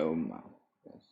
Danganronpa. Yes.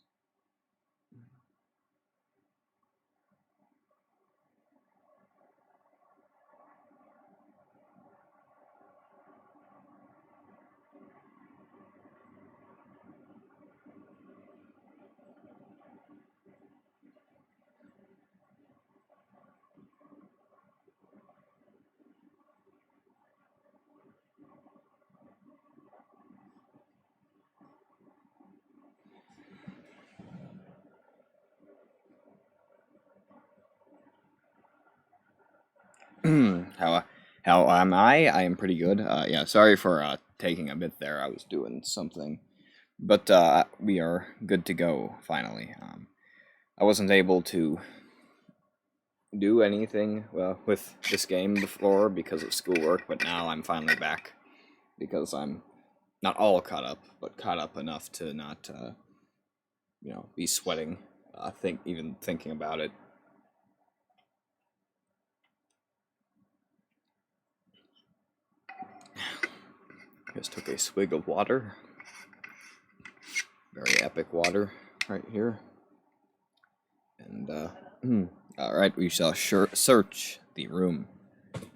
how how am I? I am pretty good. Yeah, sorry for taking a bit there. I was doing something, but we are good to go finally. I wasn't able to do anything with this game before because of schoolwork, but now I'm finally back because I'm not all caught up, but caught up enough to not be sweating. Even thinking about it. Just took a swig of water. Very epic water right here. And, alright, we shall search the room.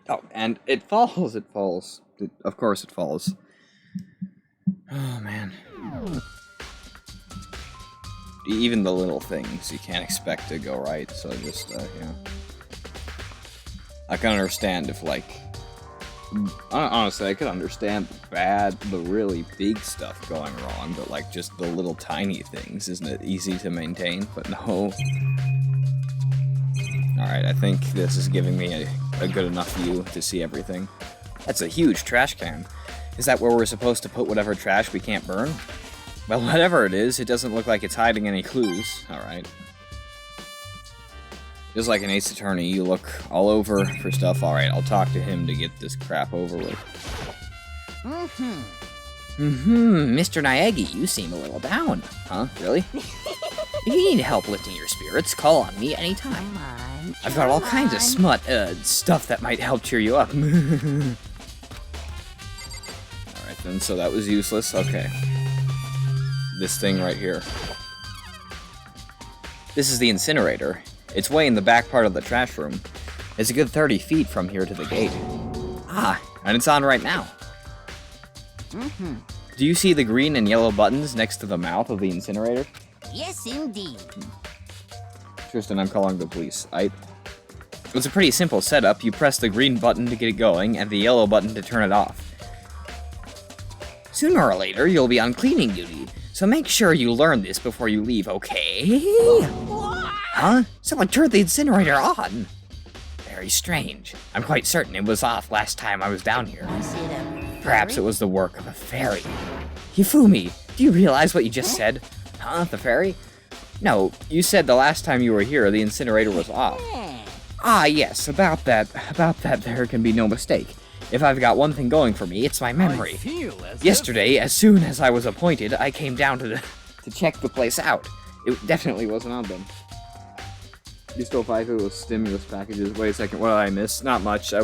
Oh, and it falls, of course it falls. Oh, man. Even the little things you can't expect to go right, so just, I can understand if, honestly, I could understand the really big stuff going wrong, but, just the little tiny things, isn't it easy to maintain? But no. Alright, I think this is giving me a good enough view to see everything. That's a huge trash can. Is that where we're supposed to put whatever trash we can't burn? Well, whatever it is, it doesn't look like it's hiding any clues. Alright. Just like an ace attorney, you look all over for stuff. Alright, I'll talk to him to get this crap over with. Mr. Nyagi, you seem a little down. Huh? Really? If you need help lifting your spirits, call on me anytime. I've got all kinds of stuff that might help cheer you up. Alright then, so that was useless. Okay. This thing right here. This is the incinerator. It's way in the back part of the trash room. It's a good 30 feet from here to the gate. Ah, and it's on right now. Do you see the green and yellow buttons next to the mouth of the incinerator? Yes, indeed. Tristan, I'm calling the police. It's a pretty simple setup. You press the green button to get it going, and the yellow button to turn it off. Sooner or later, you'll be on cleaning duty, so make sure you learn this before you leave, okay? Huh? Someone turned the incinerator on. Very strange. I'm quite certain it was off last time I was down here. Perhaps it was the work of a fairy. Hifumi, do you realize what you just said? Huh? The fairy? No, you said the last time you were here, the incinerator was off. Ah, yes, about that there can be no mistake. If I've got one thing going for me, it's my memory. Yesterday, as soon as I was appointed, I came down to check the place out. It definitely wasn't on them. You stole 5 of those stimulus packages. Wait a second, what did I miss? Not much, I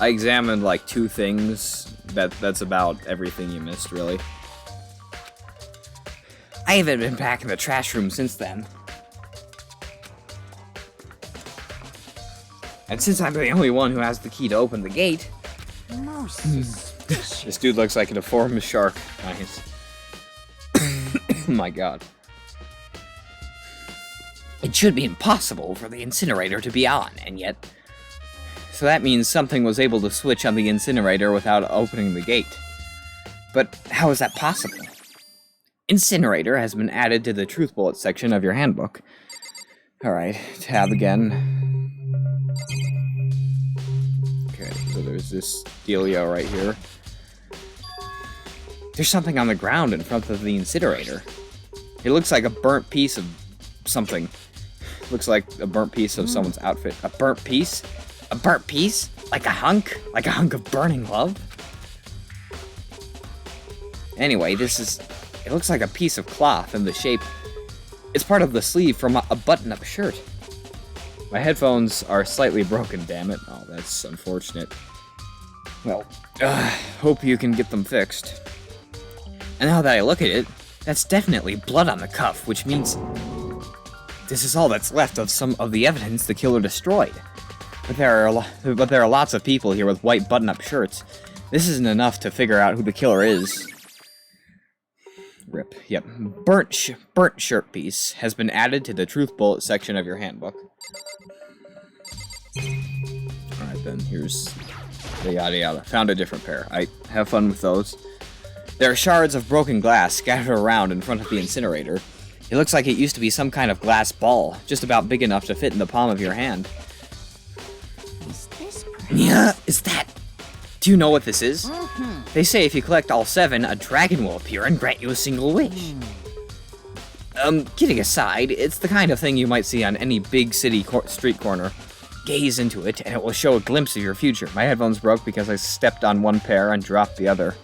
examined, 2 things. That's about everything you missed, really. I haven't been back in the trash room since then. And since I'm the only one who has the key to open the gate... This dude looks like a deformed shark. Nice. Oh my god. It should be impossible for the incinerator to be on, and yet... So that means something was able to switch on the incinerator without opening the gate. But how is that possible? Incinerator has been added to the truth bullet section of your handbook. Alright, tab again. Okay, so there's this dealio right here. There's something on the ground in front of the incinerator. It looks like a burnt piece of something. Looks like a burnt piece of someone's outfit. A burnt piece? A burnt piece? Like a hunk? Like a hunk of burning love? Anyway, it looks like a piece of cloth in the shape. It's part of the sleeve from a button-up shirt. My headphones are slightly broken, damn it. Oh, that's unfortunate. Well, hope you can get them fixed. And now that I look at it, That's definitely blood on the cuff, which means this is all that's left of some of the evidence the killer destroyed. But there are lots of people here with white button-up shirts. This isn't enough to figure out who the killer is. Rip. Yep. Burnt shirt piece has been added to the truth bullet section of your handbook. Alright then, here's the yada yada. Found a different pair. I have fun with those. There are shards of broken glass scattered around in front of the incinerator. It looks like it used to be some kind of glass ball, just about big enough to fit in the palm of your hand. Is this Yeah, is that... Do you know what this is? They say if you collect all 7, a dragon will appear and grant you a single wish. Kidding aside, it's the kind of thing you might see on any big city street corner. Gaze into it, and it will show a glimpse of your future. My headphones broke because I stepped on one pair and dropped the other.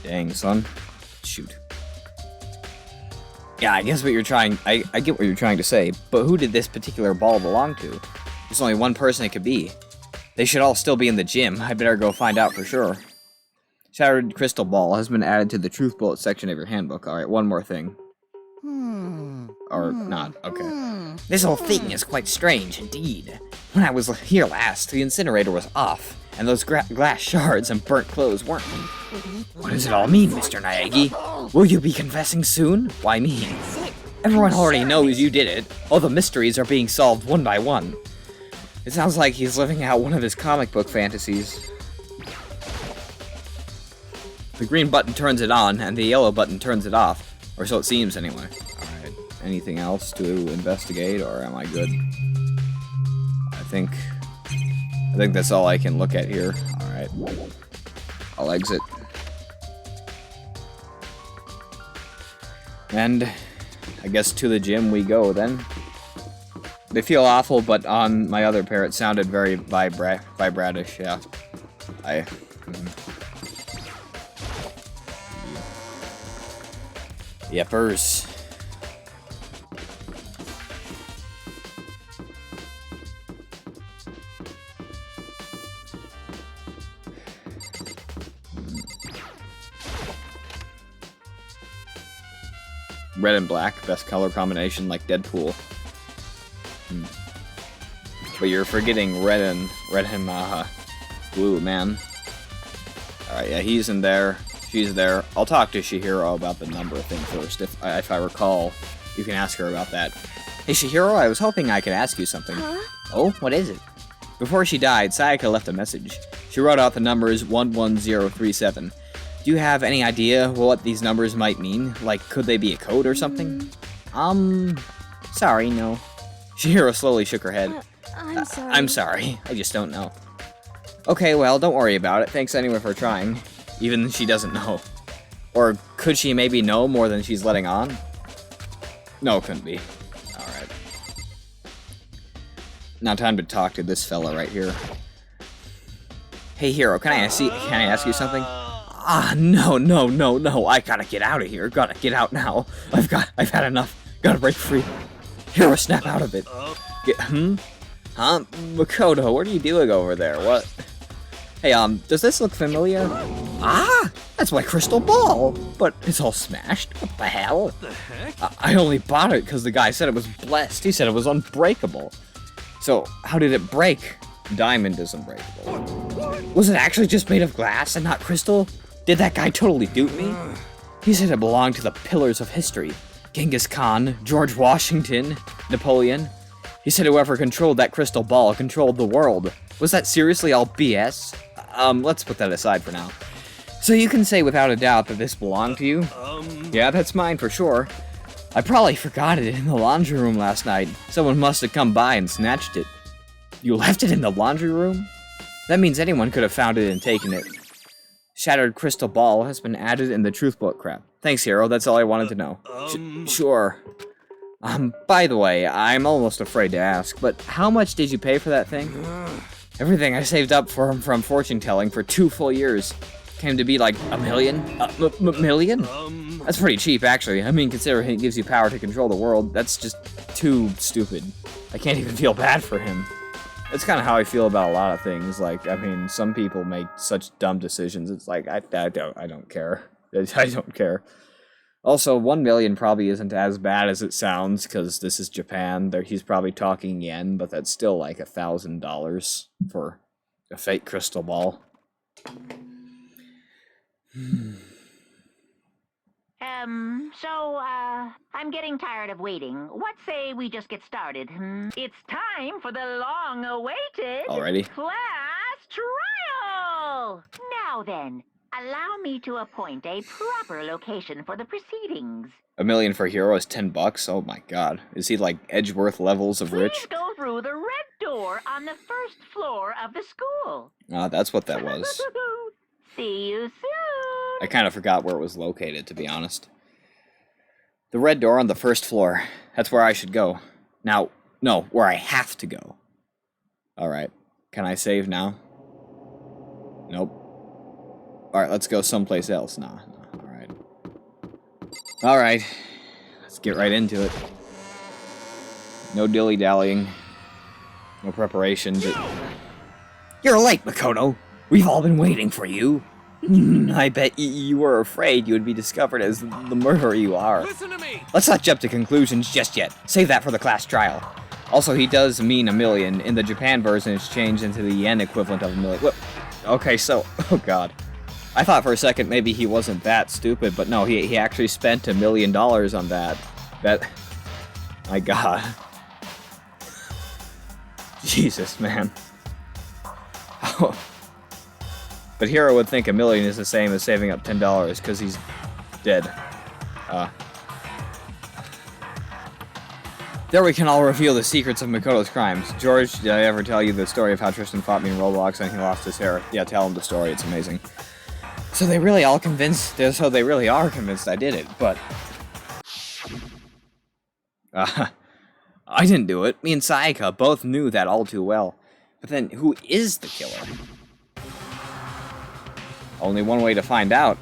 Dang, son. Shoot. Yeah, I guess what you're trying... I get what you're trying to say, but who did this particular ball belong to? There's only one person it could be. They should all still be in the gym. I better go find out for sure. Shattered crystal ball has been added to the truth bullet section of your handbook. Alright, one more thing. Or not, okay. This whole thing is quite strange indeed. When I was here last, the incinerator was off, and those glass shards and burnt clothes weren't. What does it all mean, Mr. Naegi? Will you be confessing soon? Why me? Everyone already knows you did it. All the mysteries are being solved one by one. It sounds like he's living out one of his comic book fantasies. The green button turns it on, and the yellow button turns it off. Or so it seems, anyway. Alright, anything else to investigate, or am I good? I think that's all I can look at here. Alright. I'll exit. And I guess to the gym we go, then. They feel awful, but on my other pair it sounded very vibratish, yeah. Yepers. Red and black, best color combination, like Deadpool. But you're forgetting red and blue, man. Alright, yeah, he's in there. She's there. I'll talk to Chihiro about the number thing first. If I recall, you can ask her about that. Hey, Chihiro, I was hoping I could ask you something. Huh? Oh, what is it? Before she died, Sayaka left a message. She wrote out the numbers 11037. Do you have any idea what these numbers might mean? Like, could they be a code or something? Sorry, no. Chihiro slowly shook her head. I'm sorry. I'm sorry. I just don't know. Okay, well, don't worry about it. Thanks anyway for trying. Even she doesn't know. Or could she maybe know more than she's letting on? No, couldn't be. Alright. Now time to talk to this fella right here. Hey, Hero, can I ask you something? No. I gotta get out of here. Gotta get out now. I've had enough. Gotta break free. Hero, snap out of it. Huh? Makoto, what are you doing over there? What? Hey, does this look familiar? That's my crystal ball! But it's all smashed. What the hell? The heck? I only bought it because the guy said it was blessed. He said it was unbreakable. So, how did it break? Diamond is unbreakable. Was it actually just made of glass and not crystal? Did that guy totally dupe me? He said it belonged to the pillars of history. Genghis Khan, George Washington, Napoleon. He said whoever controlled that crystal ball controlled the world. Was that seriously all BS? Let's put that aside for now. So you can say without a doubt that this belonged to you? Yeah, that's mine for sure. I probably forgot it in the laundry room last night. Someone must have come by and snatched it. You left it in the laundry room? That means anyone could have found it and taken it. Shattered crystal ball has been added in the truth book crap. Thanks, Hero, that's all I wanted to know. Sure. By the way, I'm almost afraid to ask, but how much did you pay for that thing? Everything I saved up from fortune telling for 2 full years came to be like $1 million? Million? That's pretty cheap, actually. I mean, considering it gives you power to control the world, that's just too stupid. I can't even feel bad for him. That's kind of how I feel about a lot of things. Like, I mean, some people make such dumb decisions. It's like, I don't care. I don't care. Also, 1 million probably isn't as bad as it sounds, because this is Japan. He's probably talking yen, but that's still like $1,000 for a fake crystal ball. I'm getting tired of waiting. What say we just get started? It's time for the long-awaited Already? class trial! Now then, allow me to appoint a proper location for the proceedings. 1 million for a hero is $10? Oh my god. Is he like Edgeworth levels of rich? Please go through the red door on the first floor of the school. That's what that was. See you soon! I kind of forgot where it was located, to be honest. The red door on the first floor. That's where I should go. Now, no, where I have to go. Alright. Can I save now? Nope. Alright, let's go someplace else. Nah. Alright. Alright. Let's get right into it. No dilly-dallying. No preparation. You're late, Makoto. We've all been waiting for you. I bet you were afraid you would be discovered as the murderer you are. Listen to me! Let's not jump to conclusions just yet. Save that for the class trial. Also, he does mean 1 million. In the Japan version, it's changed into the yen equivalent of 1 million. What? Okay, so... Oh, God. I thought for a second maybe he wasn't that stupid, but no, he actually spent $1 million on that. My God. Jesus, man. But Hero would think 1 million is the same as saving up $10 because he's dead. There we can all reveal the secrets of Makoto's crimes. George, did I ever tell you the story of how Tristan fought me in Roblox and he lost his hair? Yeah, tell him the story. It's amazing. So they really are convinced I did it, but... I didn't do it. Me and Sayaka both knew that all too well. But then, who is the killer? Only one way to find out.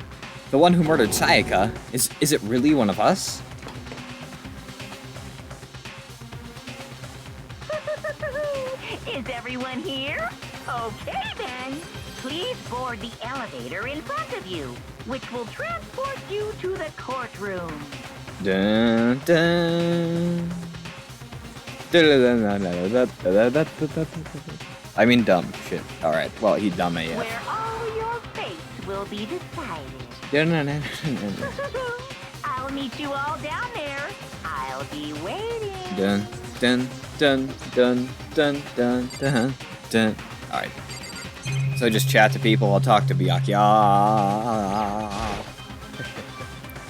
The one who murdered Sayaka, is it really one of us? Is everyone here? Okay then. Please board the elevator in front of you, which will transport you to the courtroom. Dun, dun. I mean dumb. Shit. Alright, well, he dumb AF. Where all your fates will be decided. I'll meet you all down there. I'll be waiting. Dun, dun, dun, dun, dun, dun, dun, dun. Alright. So just chat to people, I'll talk to Byakuya.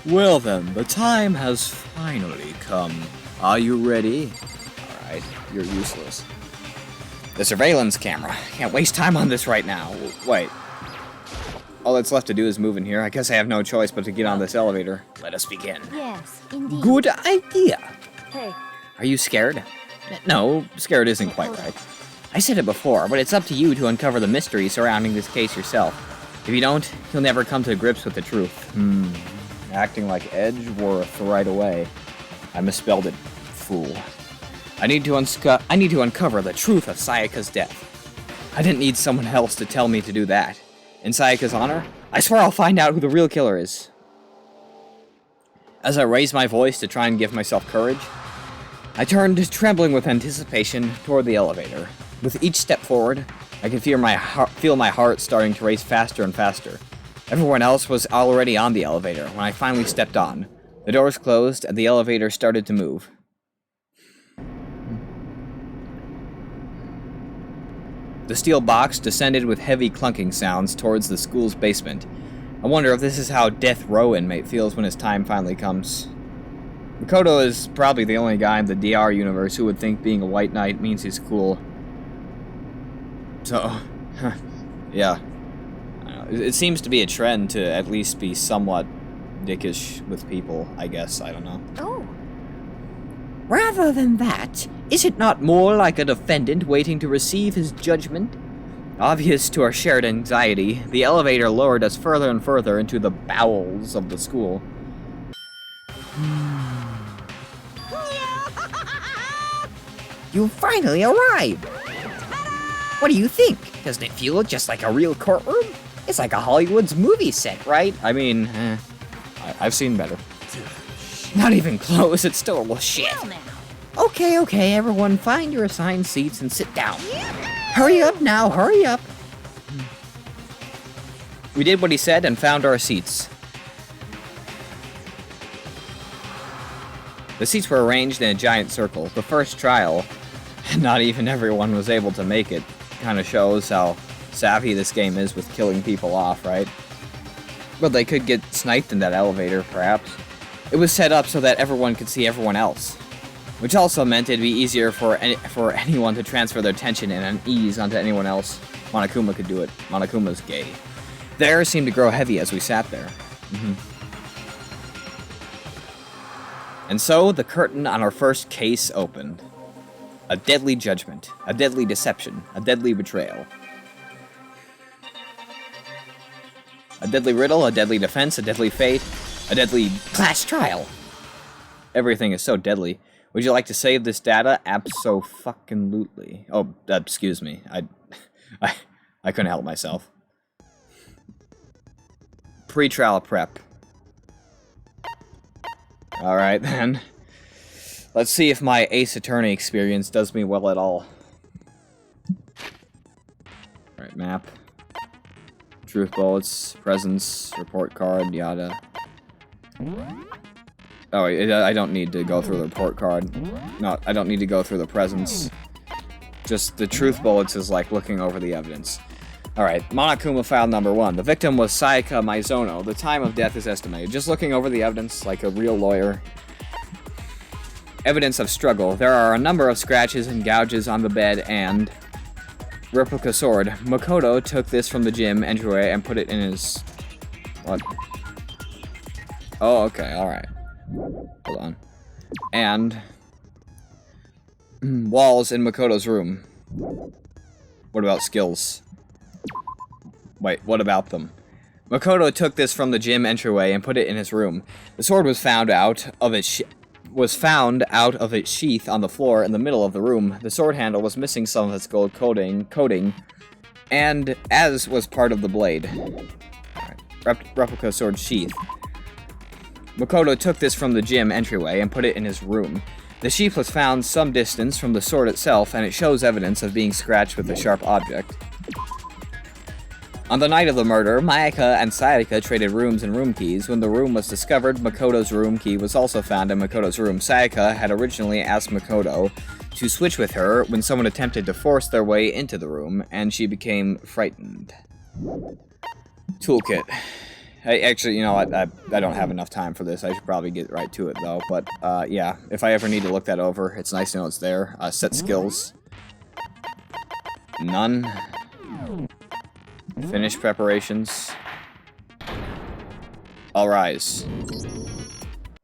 Well then, the time has finally come. Are you ready? Alright, you're useless. The surveillance camera. Can't waste time on this right now. Wait. All that's left to do is move in here. I guess I have no choice but to get on this elevator. Let us begin. Yes, indeed. Good idea. Hey. Are you scared? No, scared isn't quite right. I said it before, but it's up to you to uncover the mystery surrounding this case yourself. If you don't, you'll never come to grips with the truth. Acting like Edgeworth right away. I misspelled it. Fool. I need to uncover the truth of Sayaka's death. I didn't need someone else to tell me to do that. In Sayaka's honor, I swear I'll find out who the real killer is. As I raised my voice to try and give myself courage, I turned, trembling with anticipation, toward the elevator. With each step forward, I could feel my heart starting to race faster and faster. Everyone else was already on the elevator when I finally stepped on. The doors closed, and the elevator started to move. The steel box descended with heavy clunking sounds towards the school's basement. I wonder if this is how Death Row inmate feels when his time finally comes. Makoto is probably the only guy in the DR universe who would think being a white knight means he's cool. So, yeah. It seems to be a trend to at least be somewhat dickish with people, I guess. I don't know. Oh. Rather than that, is it not more like a defendant waiting to receive his judgment? Obvious to our shared anxiety, the elevator lowered us further and further into the bowels of the school. You finally arrived! What do you think? Doesn't it feel just like a real courtroom? It's like a Hollywood's movie set, right? I mean, I've seen better. Not even close, it's still a little shit. Well now. Okay, everyone, find your assigned seats and sit down. Hurry up now, hurry up. We did what he said and found our seats. The seats were arranged in a giant circle. The first trial, not even everyone was able to make it. Kind of shows how savvy this game is with killing people off, right? Well, they could get sniped in that elevator, perhaps. It was set up so that everyone could see everyone else, which also meant it'd be easier for anyone to transfer their tension and unease onto anyone else. Monokuma could do it. Monokuma's gay. The air seemed to grow heavy as we sat there. And so, the curtain on our first case opened. A deadly judgment, a deadly deception, a deadly betrayal. A deadly riddle, a deadly defense, a deadly fate, a deadly class trial. Everything is so deadly. Would you like to save this data? Abso-fucking-lutely. Oh, excuse me. I couldn't help myself. Pre-trial prep. Alright then. Let's see if my Ace Attorney experience does me well at all. Alright, map. Truth bullets, presence, report card, yada. Oh, I don't need to go through the report card. No, I don't need to go through the presence. Just the truth bullets is like looking over the evidence. Alright, Monokuma file number 1. The victim was Sayaka Maizono. The time of death is estimated. Just looking over the evidence like a real lawyer. Evidence of struggle. There are a number of scratches and gouges on the bed and... replica sword. Makoto took this from the gym entryway and put it in his... What? Oh, okay, alright. Hold on. And... walls in Makoto's room. What about skills? Wait, what about them? Makoto took this from the gym entryway and put it in his room. The sword was found out of its sheath on the floor in the middle of the room. The sword handle was missing some of its gold coating, and as was part of the blade. Right. Replica sword sheath. Makoto took this from the gym entryway and put it in his room. The sheath was found some distance from the sword itself, and it shows evidence of being scratched with a sharp object. On the night of the murder, Mayaka and Sayaka traded rooms and room keys. When the room was discovered, Makoto's room key was also found in Makoto's room. Sayaka had originally asked Makoto to switch with her when someone attempted to force their way into the room, and she became frightened. Toolkit. Actually, you know, I don't have enough time for this. I should probably get right to it, though. But, yeah, if I ever need to look that over, it's nice to know it's there. Set skills. None. Finish preparations. All rise.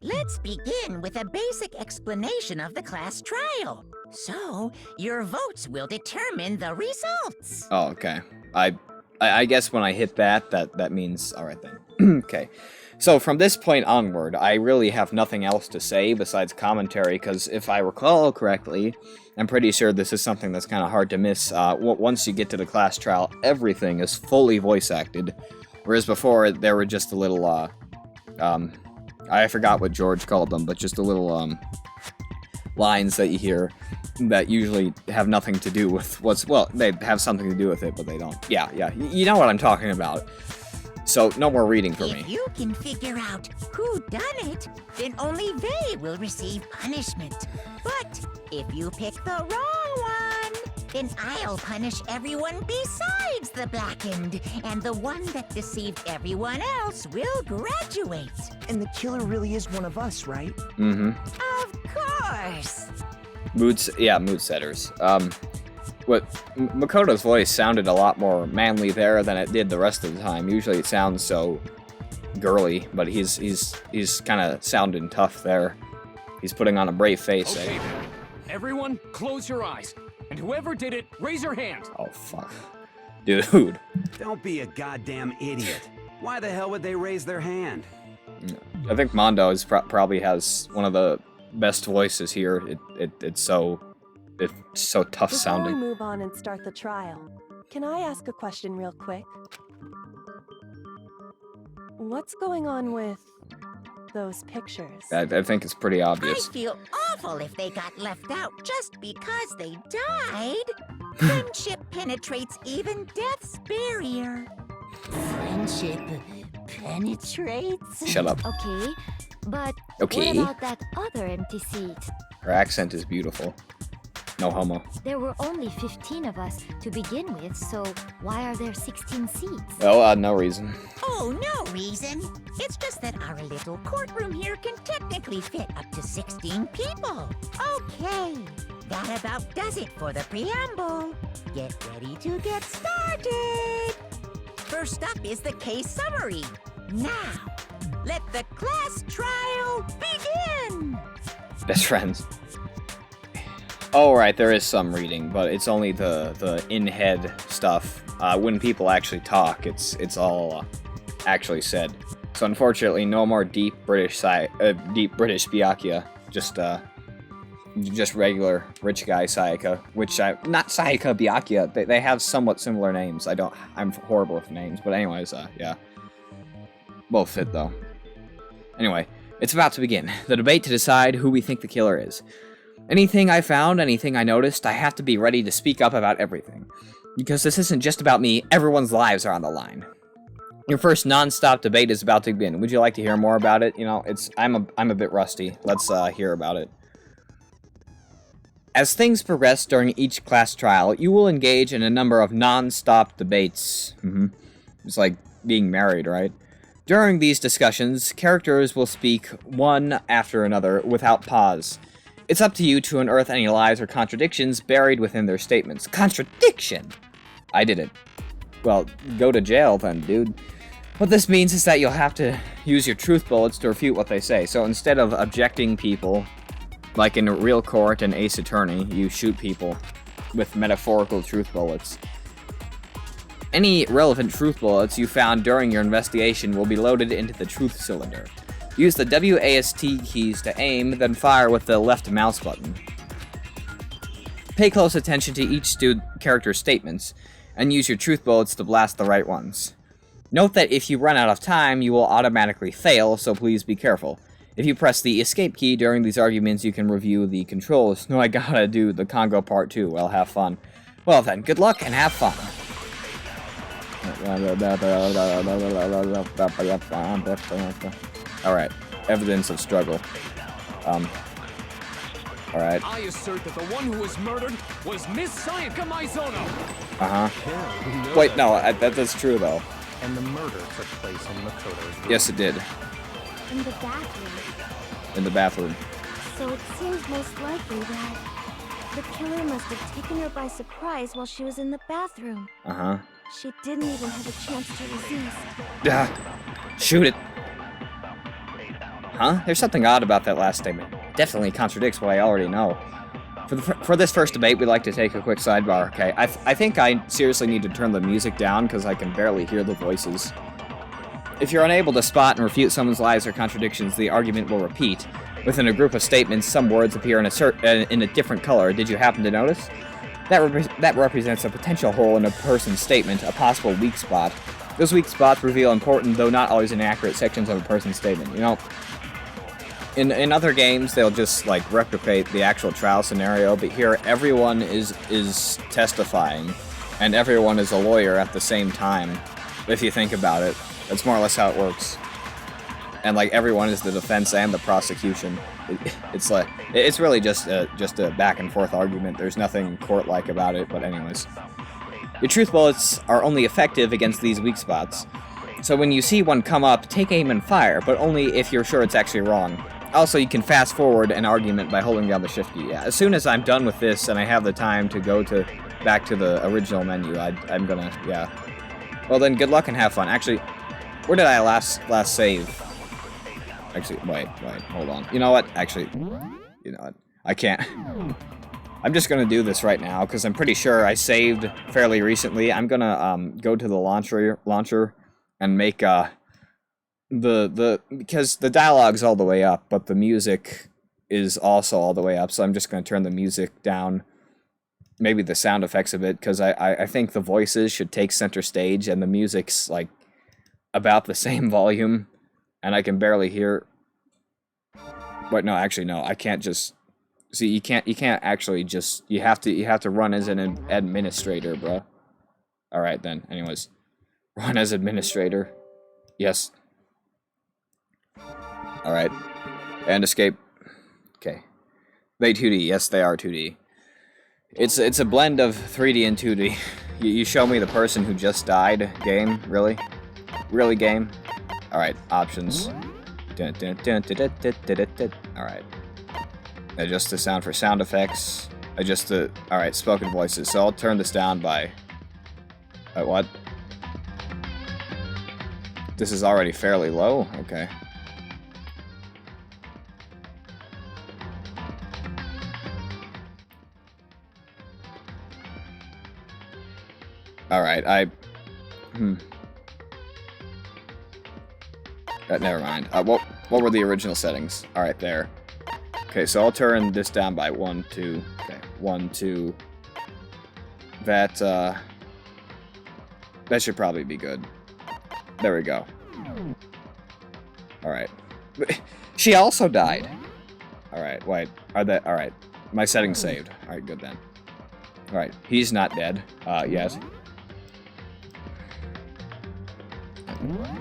Let's begin with a basic explanation of the class trial. So, your votes will determine the results. Oh, okay. I guess when I hit that means all right then. Okay. So from this point onward, I really have nothing else to say besides commentary, because if I recall correctly, I'm pretty sure this is something that's kind of hard to miss. Once you get to the class trial, everything is fully voice acted, whereas before there were just a little, I forgot what George called them, but just a little, lines that you hear that usually have nothing to do with well, they have something to do with it, but they don't. Yeah, you know what I'm talking about. So, no more reading for me. If you can figure out who done it, then only they will receive punishment. But if you pick the wrong one, then I'll punish everyone besides the blackened, and the one that deceived everyone else will graduate. And the killer really is one of us, right? Mm-hmm. Of course. Mood setters. Makoto's voice sounded a lot more manly there than it did the rest of the time. Usually it sounds so girly, but he's kind of sounding tough there. He's putting on a brave face. Okay, then. Everyone, close your eyes. And whoever did it, raise your hand. Oh, fuck. Dude. Don't be a goddamn idiot. Why the hell would they raise their hand? I think Mondo probably has one of the best voices here. It's so tough sounding. Before we move on and start the trial, can I ask a question real quick? What's going on with those pictures. I think it's pretty I obvious. feel awful if they got left out just because they died. Friendship penetrates even death's barrier. Friendship penetrates? Shut up. Okay, but Okay. what about that other empty seat? Her accent is beautiful. No homo. There were only 15 of us to begin with, so why are there 16 seats? Well, no reason. Oh, no reason. It's just that our little courtroom here can technically fit up to 16 people. Okay, that about does it for the preamble. Get ready to get started. First up is the case summary. Now, let the class trial begin. Best friends. Oh, right, there is some reading, but it's only the in-head stuff. When people actually talk, it's all actually said. So unfortunately, no more deep British Byakuya. Just regular rich guy Sayaka, which not Sayaka Byakuya. They have somewhat similar names. I'm horrible with names, but anyways, yeah. Both fit though. Anyway, it's about to begin. The debate to decide who we think the killer is. Anything I found, anything I noticed, I have to be ready to speak up about everything. Because this isn't just about me, everyone's lives are on the line. Your first non-stop debate is about to begin. Would you like to hear more about it? You know, I'm a bit rusty. Let's hear about it. As things progress during each class trial, you will engage in a number of non-stop debates. It's like being married, right? During these discussions, characters will speak one after another without pause. It's up to you to unearth any lies or contradictions buried within their statements. Contradiction! I did it. Well, go to jail then, dude. What this means is that you'll have to use your truth bullets to refute what they say. So instead of objecting people, like in a real court and Ace Attorney, you shoot people with metaphorical truth bullets. Any relevant truth bullets you found during your investigation will be loaded into the truth cylinder. Use the WASD keys to aim, then fire with the left mouse button. Pay close attention to each character's statements, and use your truth bullets to blast the right ones. Note that if you run out of time, you will automatically fail, so please be careful. If you press the escape key during these arguments, you can review the controls. No, I gotta do the Congo part too. Well, have fun. Well then, good luck and have fun. Alright, evidence of struggle. Alright. I assert that the one who was murdered was Miss Sayaka Maizono. Uh-huh. Wait, no, that's true, though. And the murder took place in Makoto's room. Yes, it did. In the bathroom. In the bathroom. So it seems most likely that the killer must have taken her by surprise while she was in the bathroom. Uh-huh. She didn't even have a chance to resist. Shoot it. Huh? There's something odd about that last statement. Definitely contradicts what I already know. For this first debate, we'd like to take a quick sidebar, okay? I think I seriously need to turn the music down because I can barely hear the voices. If you're unable to spot and refute someone's lies or contradictions, the argument will repeat. Within a group of statements, some words appear in a different color. Did you happen to notice? That represents a potential hole in a person's statement, a possible weak spot. Those weak spots reveal important, though not always inaccurate, sections of a person's statement. You know, in other games, they'll just, like, replicate the actual trial scenario, but here, everyone is testifying, and everyone is a lawyer at the same time, if you think about it. That's more or less how it works. And, like, everyone is the defense and the prosecution. It's really just a back-and-forth argument. There's nothing court-like about it, but anyways. Your truth bullets are only effective against these weak spots. So when you see one come up, take aim and fire, but only if you're sure it's actually wrong. Also, you can fast-forward an argument by holding down the shift key. Yeah, as soon as I'm done with this and I have the time to go back to the original menu, I'm gonna, yeah. Well then, good luck and have fun. Actually, where did I last save? Actually, wait, hold on. You know what? Actually, you know what? I can't. I'm just gonna do this right now, because I'm pretty sure I saved fairly recently. I'm gonna, go to the launcher and make, because the dialogue's all the way up, but the music is also all the way up, so I'm just gonna turn the music down. Maybe the sound effects of it, because I think the voices should take center stage, and the music's, like, about the same volume, and I can barely hear Wait, no, actually, no. I can't just... See, you can't actually just... You have to run as an administrator, bro. Alright, then. Anyways. Run as administrator. Yes. Alright. And escape. Okay. They 2D. Yes, they are 2D. It's a blend of 3D and 2D. You show me the person who just died. Game? Really? Really, game? Alright, options. Alright. Adjust the sound for sound effects. Adjust the... Alright, spoken voices. So I'll turn this down by... what? This is already fairly low? Okay. Alright, never mind. What were the original settings? Alright, there. Okay, so I'll turn this down by 1, 2. Okay, 1, 2. That should probably be good. There we go. Alright. She also died! Alright, wait. Alright. My settings saved. Alright, good then. Alright, he's not dead. Yet.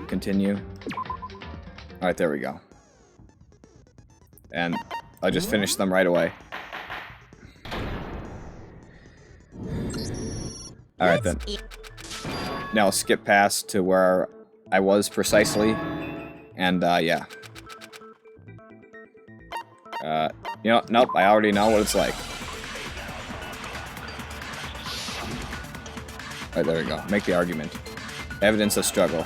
Continue. Alright, there we go. And I just finished them right away. Alright then. Now I'll skip past to where I was precisely. And, yeah. You know, nope, I already know what it's like. Alright, there we go. Make the argument. Evidence of struggle.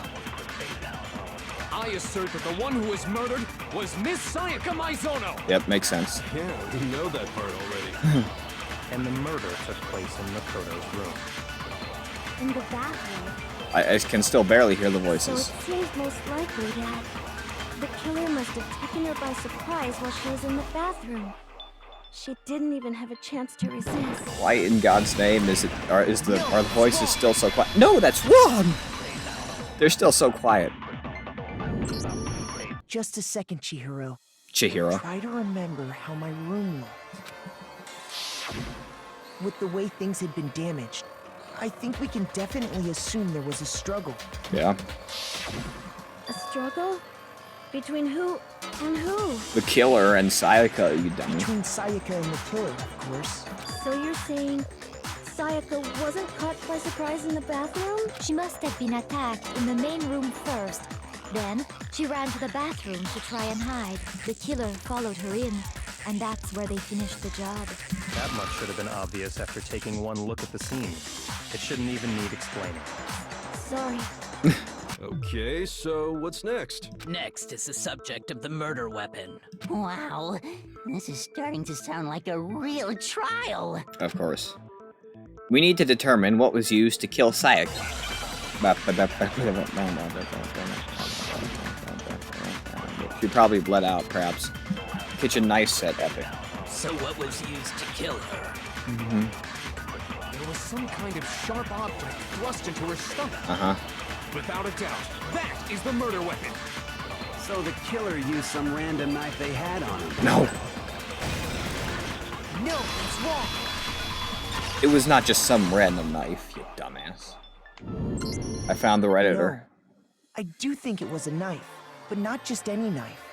I assert that the one who was murdered was Miss Sayaka Maizono! Yep, makes sense. Yeah, we know that part already. And the murder took place in Makoto's room. In the bathroom. I can still barely hear the So voices. it seems most likely that the killer must have taken her by surprise while she was in the bathroom. She didn't even have a chance to resist. Why in God's name are the voices still so quiet? No, that's wrong! They're still so quiet. Just a second, Chihiro. Chihiro. Try to remember how my room looked. With the way things had been damaged, I think we can definitely assume there was a struggle. Yeah. A struggle? Between who and who? The killer and Sayaka, you dummy. Between Sayaka and the killer, of course. So you're saying Sayaka wasn't caught by surprise in the bathroom? She must have been attacked in the main room first. Then, she ran to the bathroom to try and hide. The killer followed her in, and that's where they finished the job. That much should have been obvious after taking one look at the scene. It shouldn't even need explaining. Sorry. Okay, so what's next? Next is the subject of the murder weapon. Wow, this is starting to sound like a real trial. Of course. We need to determine what was used to kill Sayaka. She probably bled out, perhaps. Kitchen knife set epic. So what was used to kill her? There was some kind of sharp object thrust into her stomach. Uh-huh. Without a doubt, that is the murder weapon. So the killer used some random knife they had on him. No. No, it's wrong. It was not just some random knife, you dumbass. I found the Redditor. No, I do think it was a knife, but not just any knife.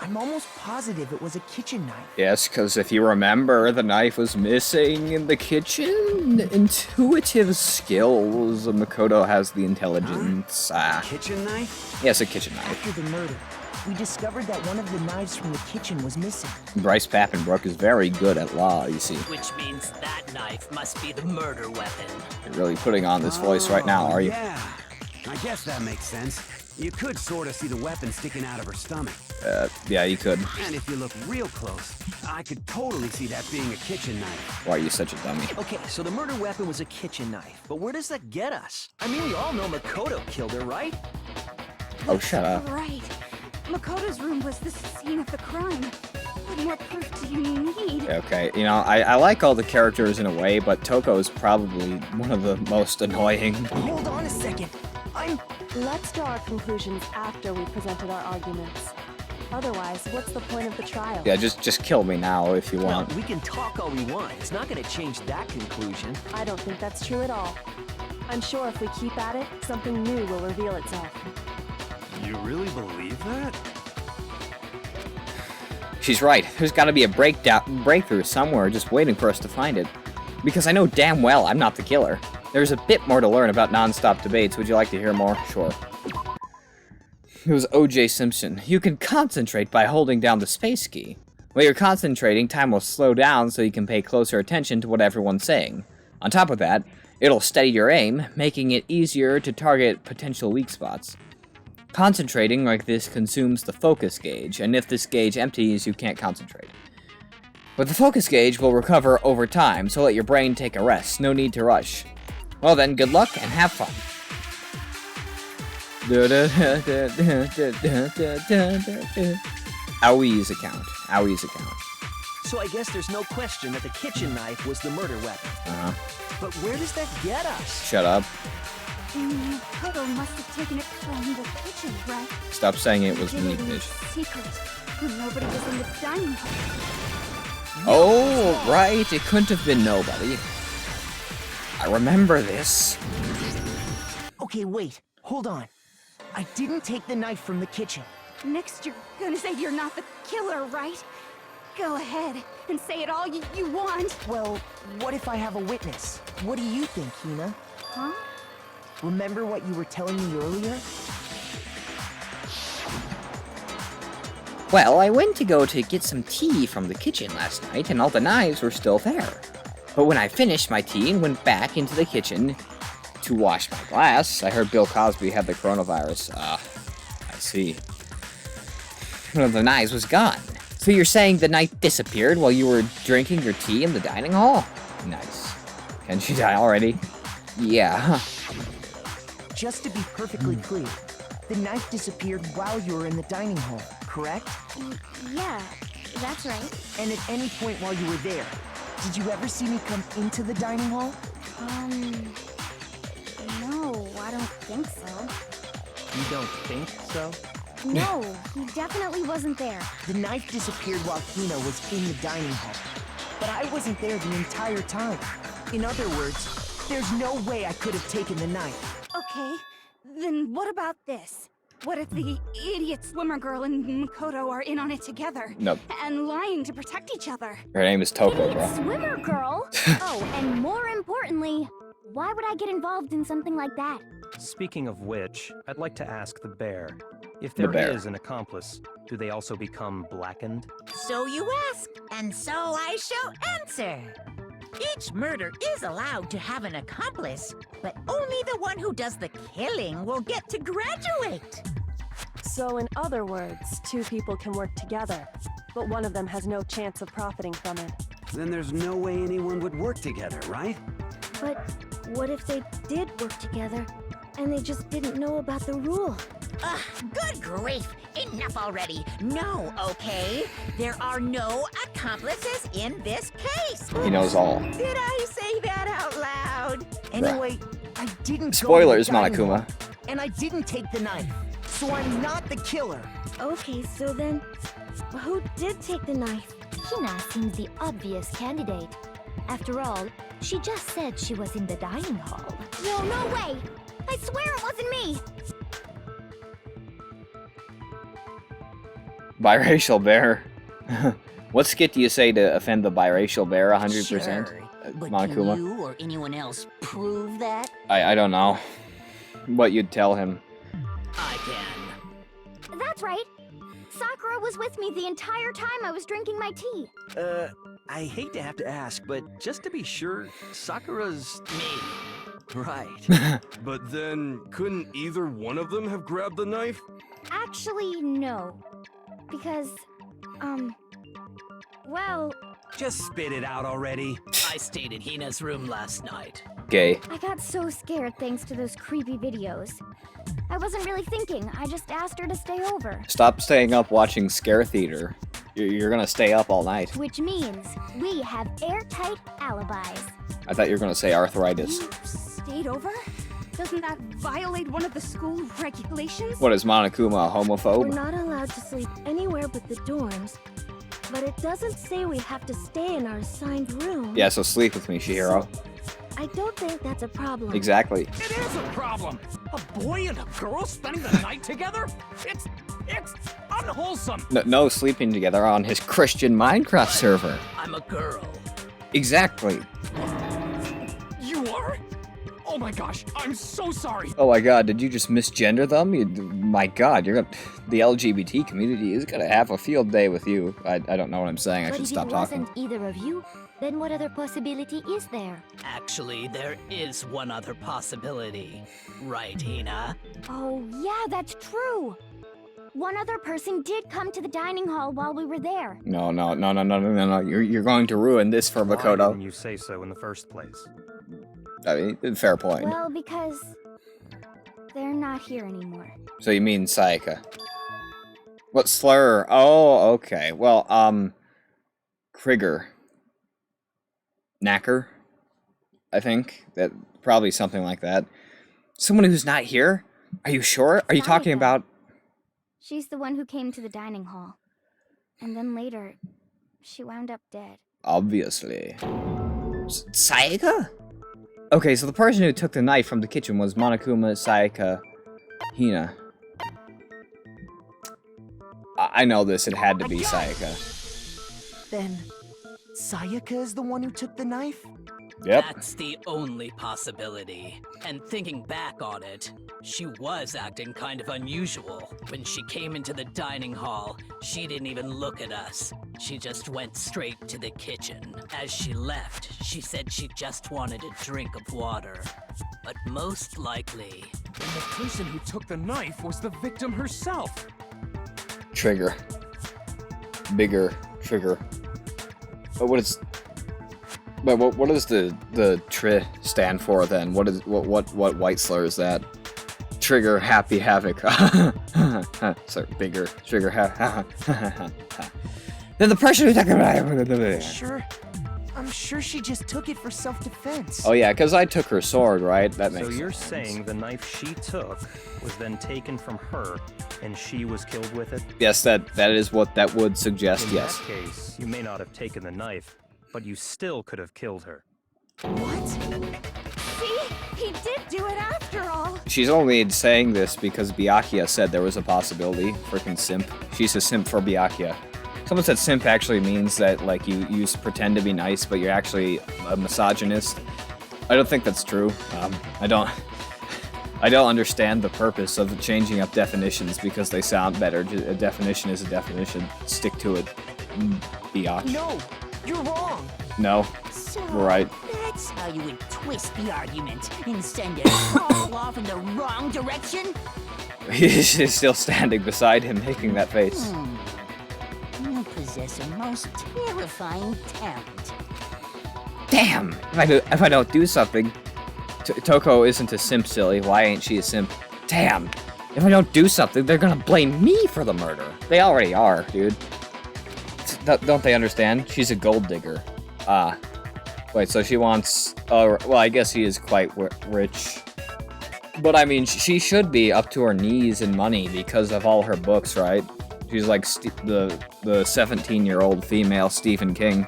I'm almost positive it was a kitchen knife. Yes, because if you remember, the knife was missing in the kitchen. Intuitive skills. Makoto has the intelligence. Kitchen knife? Yes, a kitchen knife. After the murder, we discovered that one of the knives from the kitchen was missing. Bryce Pappenbrook is very good at law, you see. Which means that knife must be the murder weapon. You're really putting on this voice right now, are you? Yeah, I guess that makes sense. You could sort of see the weapon sticking out of her stomach. Yeah, you could. And if you look real close, I could totally see that being a kitchen knife. Why are you such a dummy? Okay, so the murder weapon was a kitchen knife, but where does that get us? I mean, we all know Makoto killed her, right? Oh, shut up. Right. Makoto's room was the scene of the crime. What more proof do you need? Okay, you know, I like all the characters in a way, but Toko is probably one of the most annoying. Hold on a second. Let's draw our conclusions after we've presented our arguments. Otherwise, what's the point of the trial? Yeah, just kill me now if you want. Well, we can talk all we want. It's not gonna change that conclusion. I don't think that's true at all. I'm sure if we keep at it, something new will reveal itself. You really believe that? She's right. There's got to be a breakthrough somewhere just waiting for us to find it. Because I know damn well I'm not the killer. There's a bit more to learn about non-stop debates. Would you like to hear more? Sure. It was O.J. Simpson. You can concentrate by holding down the space key. While you're concentrating, time will slow down so you can pay closer attention to what everyone's saying. On top of that, it'll steady your aim, making it easier to target potential weak spots. Concentrating like this consumes the focus gauge, and if this gauge empties, you can't concentrate. But the focus gauge will recover over time, so let your brain take a rest. No need to rush. Well then, good luck and have fun. Awie's account. Awie's account. So I guess there's no question that the kitchen knife was the murder weapon. But where does that get us? Shut up. Makoto must have taken it from the kitchen, right? Stop saying it was Did meat it in fish. secret when nobody was in the dining hall. Oh, right. It couldn't have been nobody. I remember this. Okay, wait. Hold on. I didn't take the knife from the kitchen. Next, you're gonna say you're not the killer, right? Go ahead and say it all you want. Well, what if I have a witness? What do you think, Hina? Huh? Remember what you were telling me earlier? Well, I went to go to get some tea from the kitchen last night, and all the knives were still there. But when I finished my tea and went back into the kitchen to wash my glass, I heard Bill Cosby had the coronavirus. I see. One of the knives was gone. So you're saying the knife disappeared while you were drinking your tea in the dining hall? Nice. Can she die already? Yeah. Just to be perfectly clear, the knife disappeared while you were in the dining hall, correct? Yeah, that's right. And at any point while you were there, did you ever see me come into the dining hall? No, I don't think so. You don't think so? No, he definitely wasn't there. The knife disappeared while Hina was in the dining hall. But I wasn't there the entire time. In other words, there's no way I could have taken the knife. Okay, then what about this? What if the idiot swimmer girl and Makoto are in on it together? Nope. And lying to protect each other? Her name is Toko, Idiot bro. swimmer girl? Oh, and more importantly, why would I get involved in something like that? Speaking of which, I'd like to ask the bear. If The there bear. is an accomplice, do they also become blackened? So you ask, and so I shall answer. Each murder is allowed to have an accomplice, but only the one who does the killing will get to graduate. So in other words, two people can work together, but one of them has no chance of profiting from it. Then there's no way anyone would work together, right? But what if they did work together, and they just didn't know about the rule? Ugh, good grief! Enough already! No, okay? There are no accomplices in this case! He knows all. Did I say that out loud? Anyway, I didn't Spoilers, go to the dining Monokuma. hall, and I didn't take the knife. So I'm not the killer. Okay, so then, who did take the knife? Hina seems the obvious candidate. After all, she just said she was in the dining hall. No way! I swear it wasn't me! Biracial bear. What skit do you say to offend the biracial bear 100%? Sure, but Monokuma? can you or anyone else prove that? I don't know. What you'd tell him. I can. That's right. Sakura was with me the entire time I was drinking my tea. I hate to have to ask, but just to be sure, Sakura's... Me. Right. But then, couldn't either one of them have grabbed the knife? Actually, no. Because, well... Just spit it out already. I stayed in Hina's room last night. Gay. I got so scared thanks to those creepy videos. I wasn't really thinking, I just asked her to stay over. Stop staying up watching scare theater. You're gonna stay up all night. Which means we have airtight alibis. I thought you were gonna say arthritis. You stayed over? Doesn't that violate one of the school regulations? What is Monokuma, a homophobe? We're not allowed to sleep anywhere but the dorms. But it doesn't say we have to stay in our assigned room. Yeah, so sleep with me, Chihiro. I don't think that's a problem. Exactly. It is a problem. A boy and a girl spending the night together? It's unwholesome. No sleeping together on his Christian Minecraft server. I'm a girl. Exactly. You are? Oh my gosh, I'm so sorry. Oh my god, did you just misgender them? My god, the LGBT community is gonna have a field day with you. I don't know what I'm saying, I should stop talking. But if it wasn't either of you, then what other possibility is there? Actually, there is one other possibility. Right, Hina? Oh, yeah, that's true. One other person did come to the dining hall while we were there. No. You're going to ruin this for Makoto. Why didn't you say so in the first place? I mean, fair point. Well, because they're not here anymore. So you mean Sayaka? What slur? Oh, okay. Well, Krieger. Knacker? I think. That probably something like that. Someone who's not here? Are you sure? Are you talking about... She's the one who came to the dining hall. And then later, she wound up dead. Obviously. Sayaka? Okay, so the person who took the knife from the kitchen was Monokuma, Sayaka, Hina. I know this, it had to be Sayaka. Then, Sayaka is the one who took the knife? Yep. That's the only possibility. And thinking back on it, she was acting kind of unusual. When she came into the dining hall, she didn't even look at us. She just went straight to the kitchen. As she left, she said she just wanted a drink of water. But most likely... then the person who took the knife was the victim herself. Trigger. Bigger trigger. But what is... But what does the TRI stand for then? What white slur is that? Trigger happy havoc. Sorry, bigger trigger Then the person who took it. Sure. I'm sure she just took it for self-defense. Oh yeah, because I took her sword, right? That makes sense. So you're saying the knife she took was then taken from her, and she was killed with it? Yes, that is what that would suggest. Yes. In that case, you may not have taken the knife, but you still could have killed her. What? See? He did do it after all. She's only saying this because Byakuya said there was a possibility. Freaking simp. She's a simp for Byakuya. Someone said simp actually means that, like, you pretend to be nice, but you're actually a misogynist. I don't think that's true. I don't understand the purpose of changing up definitions because they sound better. A definition is a definition. Stick to it. Biatch. No, you're wrong. No, So, we're right. that's how you would twist the argument and send it all off in the wrong direction? He's still standing beside him, making that face. You possess a most terrifying talent. Damn! If I don't do something, Toko isn't a simp, silly. Why ain't she a simp? Damn! If I don't do something, they're gonna blame me for the murder. They already are, dude. Don't they understand? She's a gold digger. Wait, so she wants... well, I guess he is quite rich. But I mean, she should be up to her knees in money because of all her books, right? She's like the 17-year-old female Stephen King.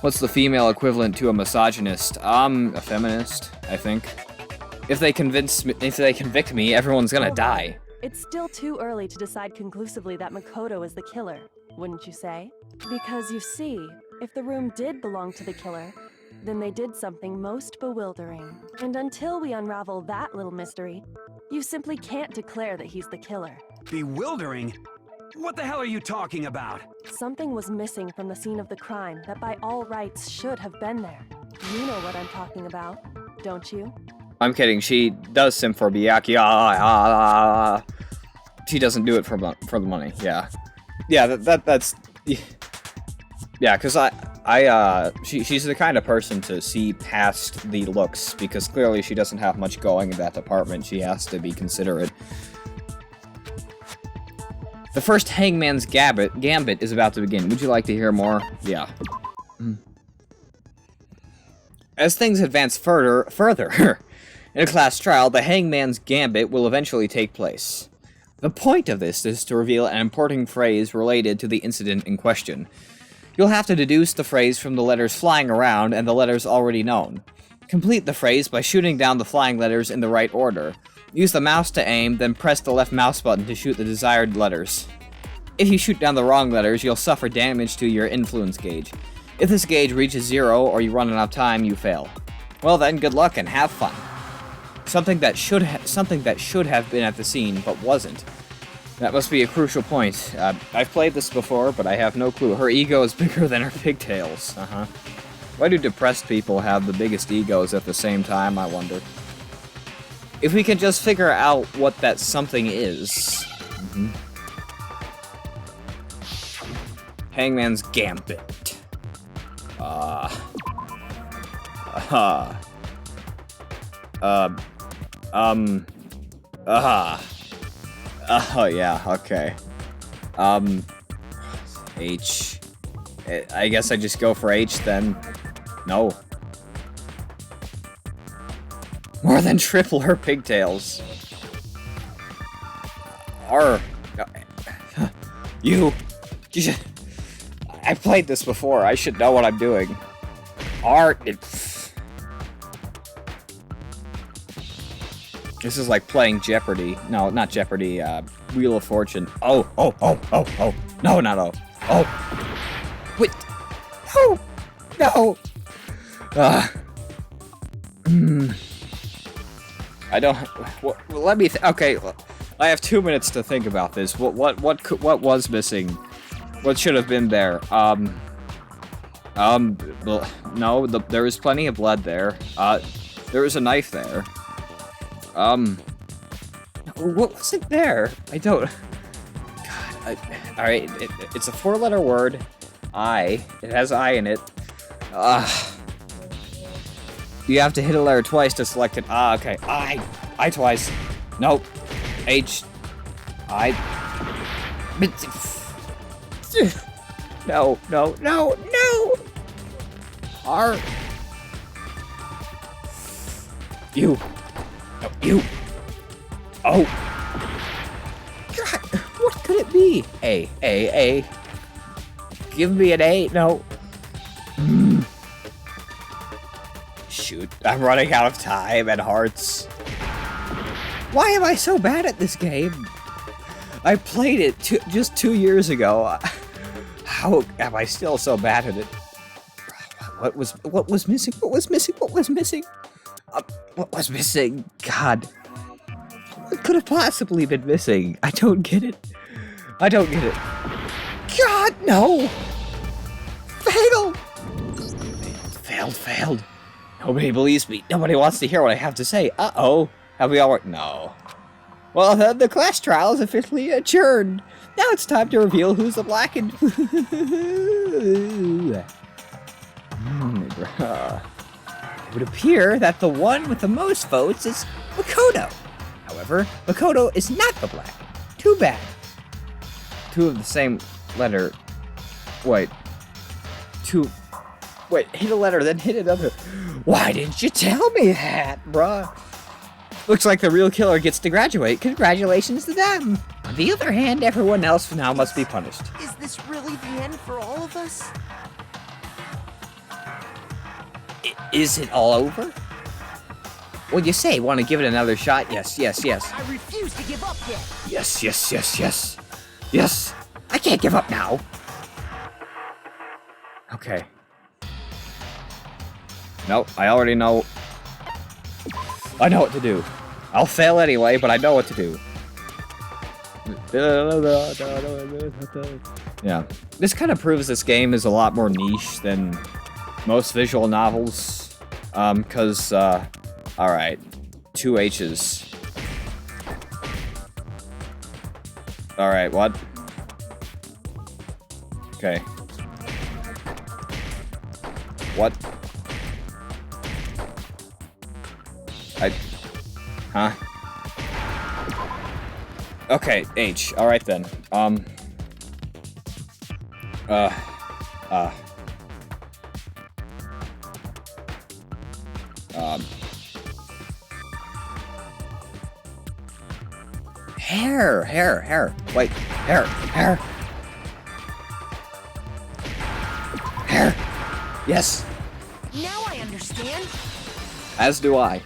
What's the female equivalent to a misogynist? A feminist, I think. If they convict me, everyone's gonna die. It's still too early to decide conclusively that Makoto is the killer, wouldn't you say? Because you see, if the room did belong to the killer, then they did something most bewildering. And until we unravel that little mystery, you simply can't declare that he's the killer. Bewildering? What the hell are you talking about? Something was missing from the scene of the crime that by all rights should have been there. You know what I'm talking about, don't you? I'm kidding, she does simp for Byakuya. She doesn't do it for the money, yeah. Yeah, that's... Yeah, because she's the kind of person to see past the looks, because clearly she doesn't have much going in that department. She has to be considerate. The first Hangman's Gambit is about to begin. Would you like to hear more? Yeah. As things advance further, In a class trial, the hangman's gambit will eventually take place. The point of this is to reveal an important phrase related to the incident in question. You'll have to deduce the phrase from the letters flying around and the letters already known. Complete the phrase by shooting down the flying letters in the right order. Use the mouse to aim, then press the left mouse button to shoot the desired letters. If you shoot down the wrong letters, you'll suffer damage to your influence gauge. If this gauge reaches 0 or you run out of time, you fail. Well then, good luck and have fun. Something that should have been at the scene, but wasn't. That must be a crucial point. I've played this before, but I have no clue. Her ego is bigger than her pigtails. Why do depressed people have the biggest egos at the same time, I wonder? If we can just figure out what that something is. Hangman's Gambit. Oh, yeah, okay. H. I guess I just go for H then. No. More than triple her pigtails. R. You should... I've played this before. I should know what I'm doing. R. This is like playing Jeopardy. No, not Jeopardy. Wheel of Fortune. Oh. No, not O. Oh. Wait. No. I don't. Let me. Okay. I have 2 minutes to think about this. What was missing? What should have been there? No. There was plenty of blood there. There was a knife there. What wasn't there? I don't... God, alright, it's a 4-letter word. I. It has I in it. You have to hit a letter twice to select it. Okay. I twice. Nope. H. I. No. R. You. No, you. Oh. God, what could it be? A. Give me an A. No. Shoot, I'm running out of time and hearts. Why am I so bad at this game? I played it just 2 years ago. How am I still so bad at it? What was missing? What was missing? God. What could have possibly been missing? I don't get it. God, no! Failed. Nobody believes me. Nobody wants to hear what I have to say. Uh-oh. Have we all worked? No. Well, the class trial is officially adjourned. Now it's time to reveal who's the black and... It would appear that the one with the most votes is Makoto. However, Makoto is not the black. Too bad. Two of the same letter. Wait, hit a letter, then hit another. Why didn't you tell me that, bruh? Looks like the real killer gets to graduate. Congratulations to them. On the other hand, everyone else now must be punished. Is this really the end for all of us? Is it all over? What'd you say? Want to give it another shot? Yes. I refuse to give up yet. Yes. I can't give up now. Okay. Nope, I already know. I know what to do. I'll fail anyway, but I know what to do. Yeah. This kind of proves this game is a lot more niche than most visual novels. Alright. 2 H's. Alright, what? Okay. What? Huh? Okay, H. Alright then. Hair. Wait, hair. Yes. Now I understand. As do I.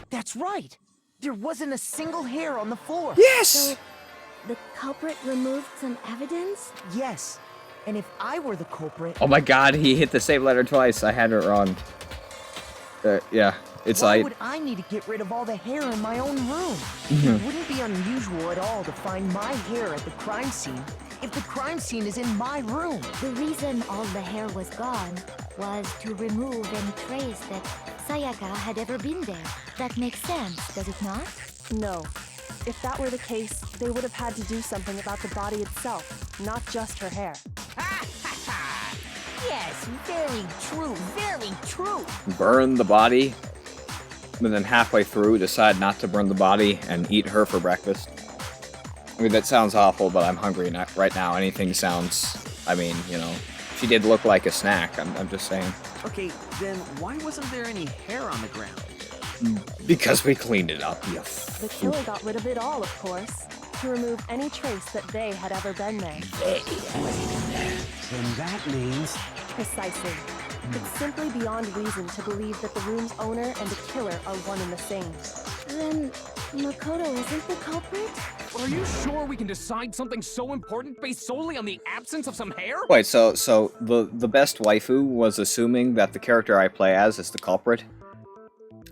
That's right. There wasn't a single hair on the floor. Yes! So, the culprit removed some evidence? Yes. And if I were the culprit... Oh my god, he hit the same letter twice. I had it wrong. Yeah, it's Why like... would I need to get rid of all the hair in my own room? Mhm. It wouldn't be unusual at all to find my hair at the crime scene if the crime scene is in my room. The reason all the hair was gone was to remove any trace that Sayaka had ever been there. That makes sense, does it not? No. If that were the case, they would have had to do something about the body itself, not just her hair. Yes, very true, very true. Burn the body, but then halfway through decide not to burn the body and eat her for breakfast. I mean, that sounds awful, but I'm hungry right now. Anything sounds... I mean, you know, she did look like a snack, I'm just saying. Okay, then why wasn't there any hair on the ground? Because we cleaned it up, you The killer got rid of it all, of course, to remove any trace that they had ever been there. Then that means... Precisely. It's simply beyond reason to believe that the room's owner and the killer are one and the same. Then Makoto isn't the culprit? Are you sure we can decide something so important based solely on the absence of some hair? Wait, so the best waifu was assuming that the character I play as is the culprit?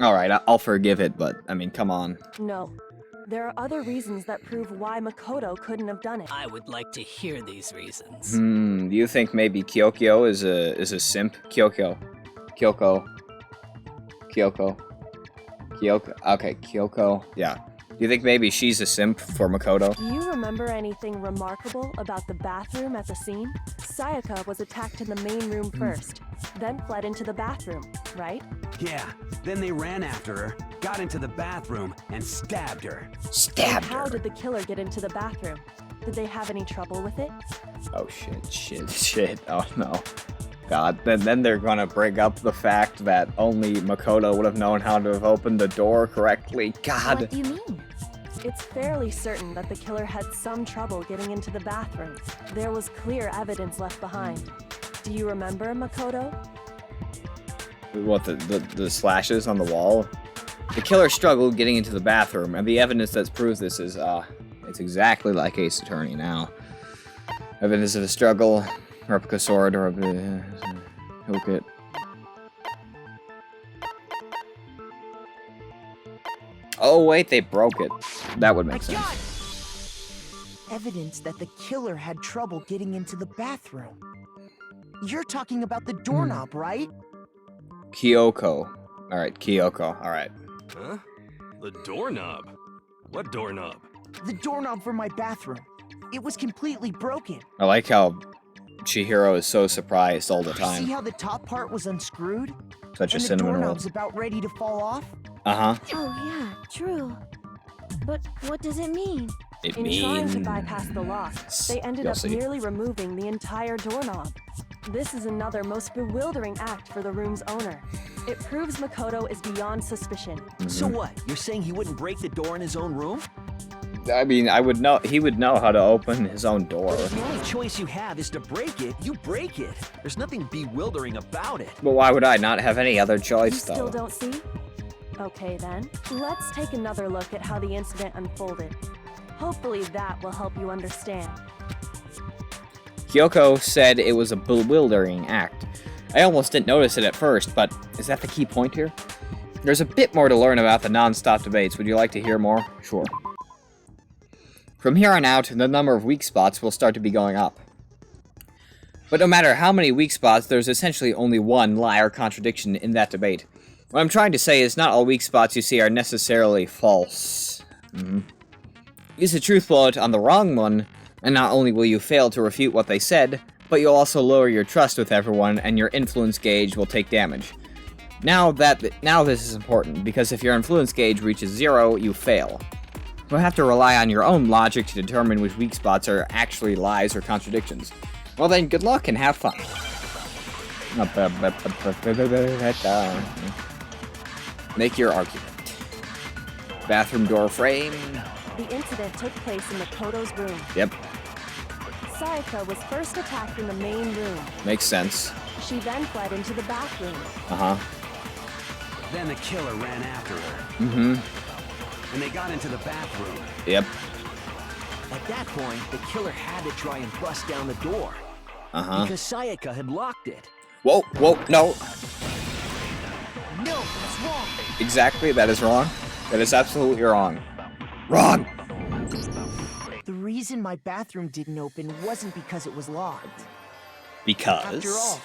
Alright, I'll forgive it, but, I mean, come on. No. There are other reasons that prove why Makoto couldn't have done it. I would like to hear these reasons. Do you think maybe Kyoko is a simp? Kyoko. Okay, Kyoko. Yeah. Do you think maybe she's a simp for Makoto? Do you remember anything remarkable about the bathroom at the scene? Sayaka was attacked in the main room first, then fled into the bathroom, right? Yeah, then they ran after her, got into the bathroom, and stabbed her. And how did the killer get into the bathroom? Did they have any trouble with it? Oh shit. Oh no. God, then they're gonna bring up the fact that only Makoto would have known how to have opened the door correctly. God. What do you mean? It's fairly certain that the killer had some trouble getting into the bathroom. There was clear evidence left behind. Do you remember, Makoto? What, the slashes on the wall? The killer struggled getting into the bathroom, and the evidence that proves this is, it's exactly like Ace Attorney now. Evidence of a struggle, replica sword, or a hook it. Oh wait, they broke it. That would make sense. Evidence that the killer had trouble getting into the bathroom. You're talking about the doorknob, right? Kyoko. Alright, Kyoko. Alright. Huh? The doorknob? What doorknob? The doorknob for my bathroom. It was completely broken. I like how Chihiro is so surprised all the time. See how the top part was unscrewed? Such a and cinnamon the roll. doorknob's about ready to fall off? Uh-huh. Oh yeah, true. But what does it mean? It In trying to means... bypass the lock, they ended You'll up see. nearly removing the entire doorknob. This is another most bewildering act for the room's owner. It proves Makoto is beyond suspicion. So what? You're saying he wouldn't break the door in his own room? I mean, he would know how to open his own door. If the only choice you have is to break it, you break it. There's nothing bewildering about it. But why would I not have any other You choice, still though? don't see? Okay then, let's take another look at how the incident unfolded. Hopefully that will help you understand. Kyoko said it was a bewildering act. I almost didn't notice it at first, but is that the key point here? There's a bit more to learn about the non-stop debates. Would you like to hear more? Sure. From here on out, the number of weak spots will start to be going up. But no matter how many weak spots, there's essentially only one lie or contradiction in that debate. What I'm trying to say is not all weak spots you see are necessarily false. Use a truth bullet on the wrong one, and not only will you fail to refute what they said, but you'll also lower your trust with everyone and your influence gauge will take damage. Now this is important, because if your influence gauge reaches 0, you fail. You'll have to rely on your own logic to determine which weak spots are actually lies or contradictions. Well then, good luck and have fun. Make your argument. Bathroom door frame. The incident took place in Makoto's room. Yep. Sayaka was first attacked in the main room. Makes sense. She then fled into the bathroom. Uh-huh. Then the killer ran after her. Mm-hmm. And they got into the bathroom. Yep. At that point, the killer had to try and bust down the door. Uh-huh. Because Sayaka had locked it. Whoa, no. No, that's wrong. Exactly, that is wrong. That is absolutely wrong. Wrong! The reason my bathroom didn't open wasn't because it was locked. Because? After all,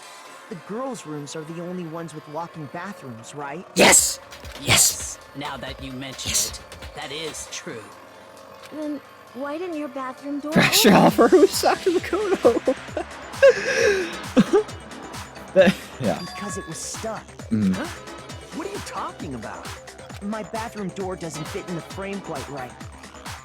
the girls' rooms are the only ones with locking bathrooms, right? Yes! Yes! Now that you mention it, that is true. Then why didn't your bathroom door Pressure open? offer who sucked Makoto. Yeah. Because it was stuck. Mm. Huh? What are you talking about? My bathroom door doesn't fit in the frame quite right.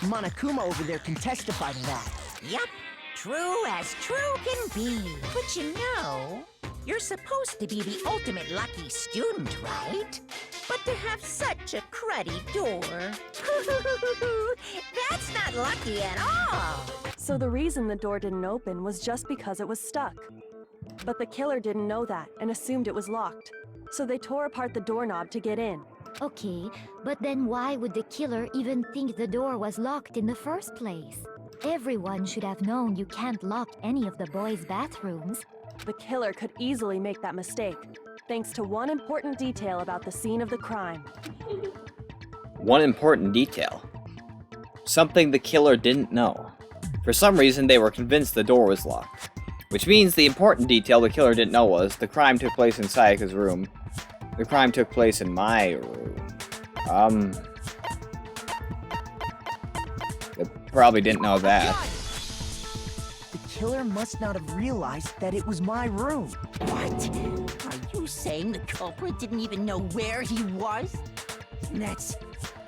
Monokuma over there can testify to that. Yep, true as true can be. But you know, you're supposed to be the ultimate lucky student, right? But to have such a cruddy door, that's not lucky at all. So the reason the door didn't open was just because it was stuck. But the killer didn't know that and assumed it was locked. So they tore apart the doorknob to get in. Okay, but then why would the killer even think the door was locked in the first place? Everyone should have known you can't lock any of the boys' bathrooms. The killer could easily make that mistake, thanks to one important detail about the scene of the crime. One important detail. Something the killer didn't know. For some reason, they were convinced the door was locked. Which means the important detail the killer didn't know was the crime took place in Sayaka's room. The crime took place in my room. They probably didn't know that. The killer must not have realized that it was my room. What? Are you saying the culprit didn't even know where he was? That's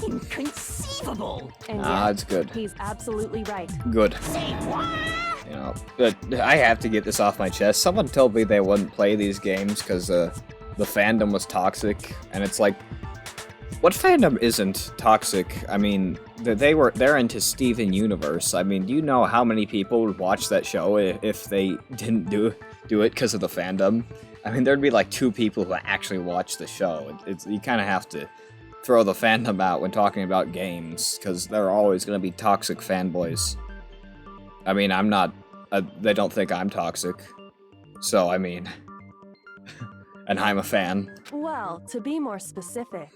inconceivable. And It's good. He's absolutely right. Good. Say what? You know, but I have to get this off my chest. Someone told me they wouldn't play these games because the fandom was toxic, and it's like, what fandom isn't toxic? I mean, they're into Steven Universe. I mean, do you know how many people would watch that show if they didn't do it because of the fandom? I mean, there'd be like 2 people who actually watch the show. You kind of have to throw the fandom out when talking about games, because there are always going to be toxic fanboys. I mean, I'm not... they don't think I'm toxic. So, I mean... and I'm a fan. Well, to be more specific,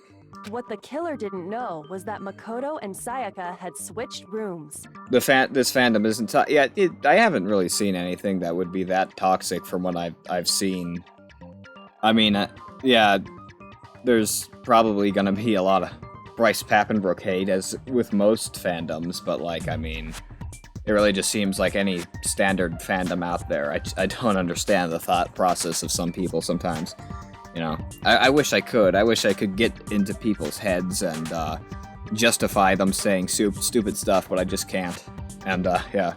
what the killer didn't know was that Makoto and Sayaka had switched rooms. This fandom isn't... I haven't really seen anything that would be that toxic from what I've seen. I mean, yeah, there's probably gonna be a lot of Bryce Papenbrook hate, as with most fandoms, but, like, I mean... It really just seems like any standard fandom out there. I don't understand the thought process of some people sometimes. You know, I wish I could. I wish I could get into people's heads and justify them saying stupid stuff, but I just can't. And, yeah.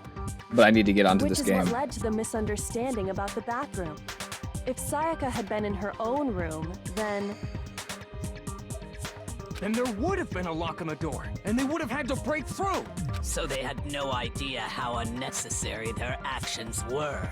But I need to get onto this game. Which is what led to the misunderstanding about the bathroom. If Sayaka had been in her own room, then there would have been a lock on the door, and they would have had to break through. So they had no idea how unnecessary their actions were.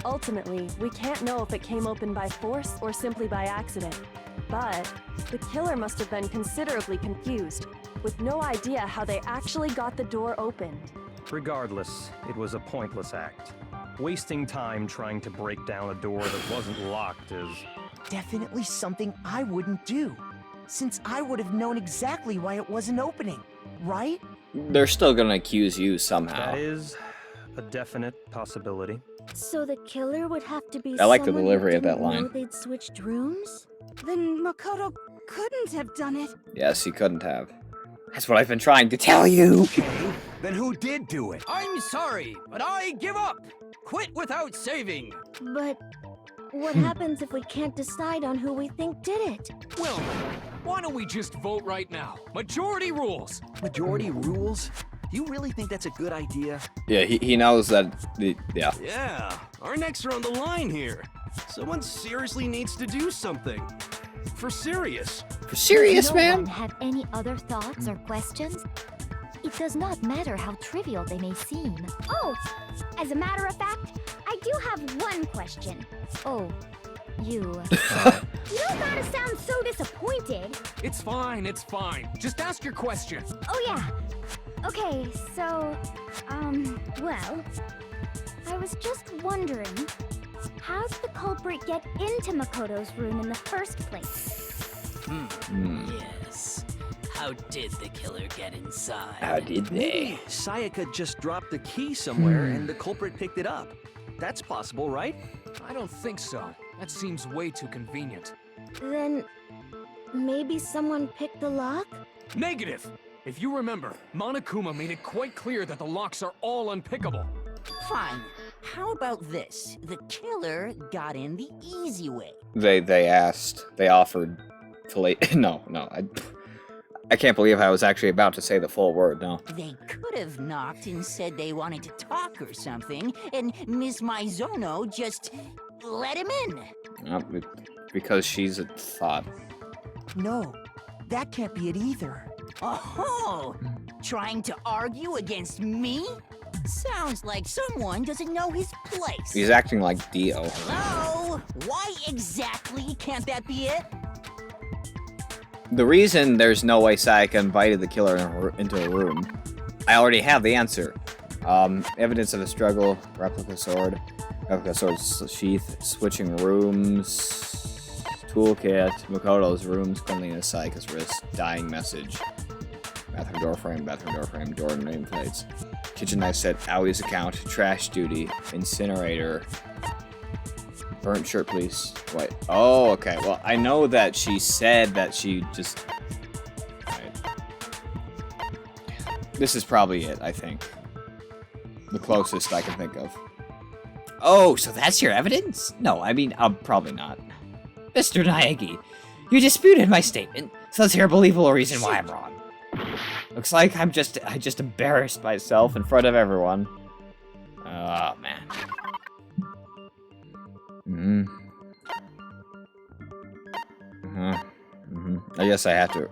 Ultimately, we can't know if it came open by force or simply by accident. But the killer must have been considerably confused, with no idea how they actually got the door opened. Regardless, it was a pointless act. Wasting time trying to break down a door that wasn't locked is... Definitely something I wouldn't do, since I would have known exactly why it wasn't opening, right? They're still gonna accuse you somehow. That is a definite possibility. So the killer would have to be I like the someone who delivery of that didn't know line. they'd switched rooms? Then Makoto couldn't have done it. Yes, he couldn't have. That's what I've been trying to tell you! Okay, then who did do it? I'm sorry, but I give up. Quit without saving. But what happens if we can't decide on who we think did it? Well, why don't we just vote right now? Majority rules. Majority rules? Do you really think that's a good idea? Yeah, he knows that... yeah. Yeah, our necks are on the line here. Someone seriously needs to do something. For serious. For serious, Does no man? one have any other thoughts or questions? It does not matter how trivial they may seem. Oh, as a matter of fact, I do have one question. Oh, you... You don't gotta sound so disappointed. It's fine, it's fine. Just ask your question. Oh yeah. Okay, so, well, I was just wondering, how did the culprit get into Makoto's room in the first place? Yes. How did the killer get inside? How did Maybe Sayaka just dropped the key somewhere and the culprit picked it up. That's possible, right? I don't think so. That seems way too convenient. Then, maybe someone picked the lock? Negative! If you remember, Monokuma made it quite clear that the locks are all unpickable. Fine. How about this? The killer got in the easy way. They offered to lay. No, I can't believe I was actually about to say the full word. No. They could have knocked and said they wanted to talk or something, and Miss Maizono just let him in. Because she's a thought. No, that can't be it either. Oh, trying to argue against me? Sounds like someone doesn't know his place. He's acting like Dio. Hello? Why exactly can't that be it? The reason there's no way Sayaka invited the killer into a room, I already have the answer. Evidence of a struggle, replica sword sheath, switching rooms, toolkit, Makoto's rooms, cleanliness, Sayaka's wrist, dying message, bathroom door frame, door nameplates, kitchen knife set, Aoi's account, trash duty, incinerator, burnt shirt, please. Wait. Oh, okay. Well, I know that she said that she just... Right. This is probably it, I think. The closest I can think of. Oh, so that's your evidence? No, I mean, probably not. Mr. Naegi, you disputed my statement, so let's hear a believable reason why I'm wrong. Looks like I just embarrassed myself in front of everyone. Oh, man. I guess I have to...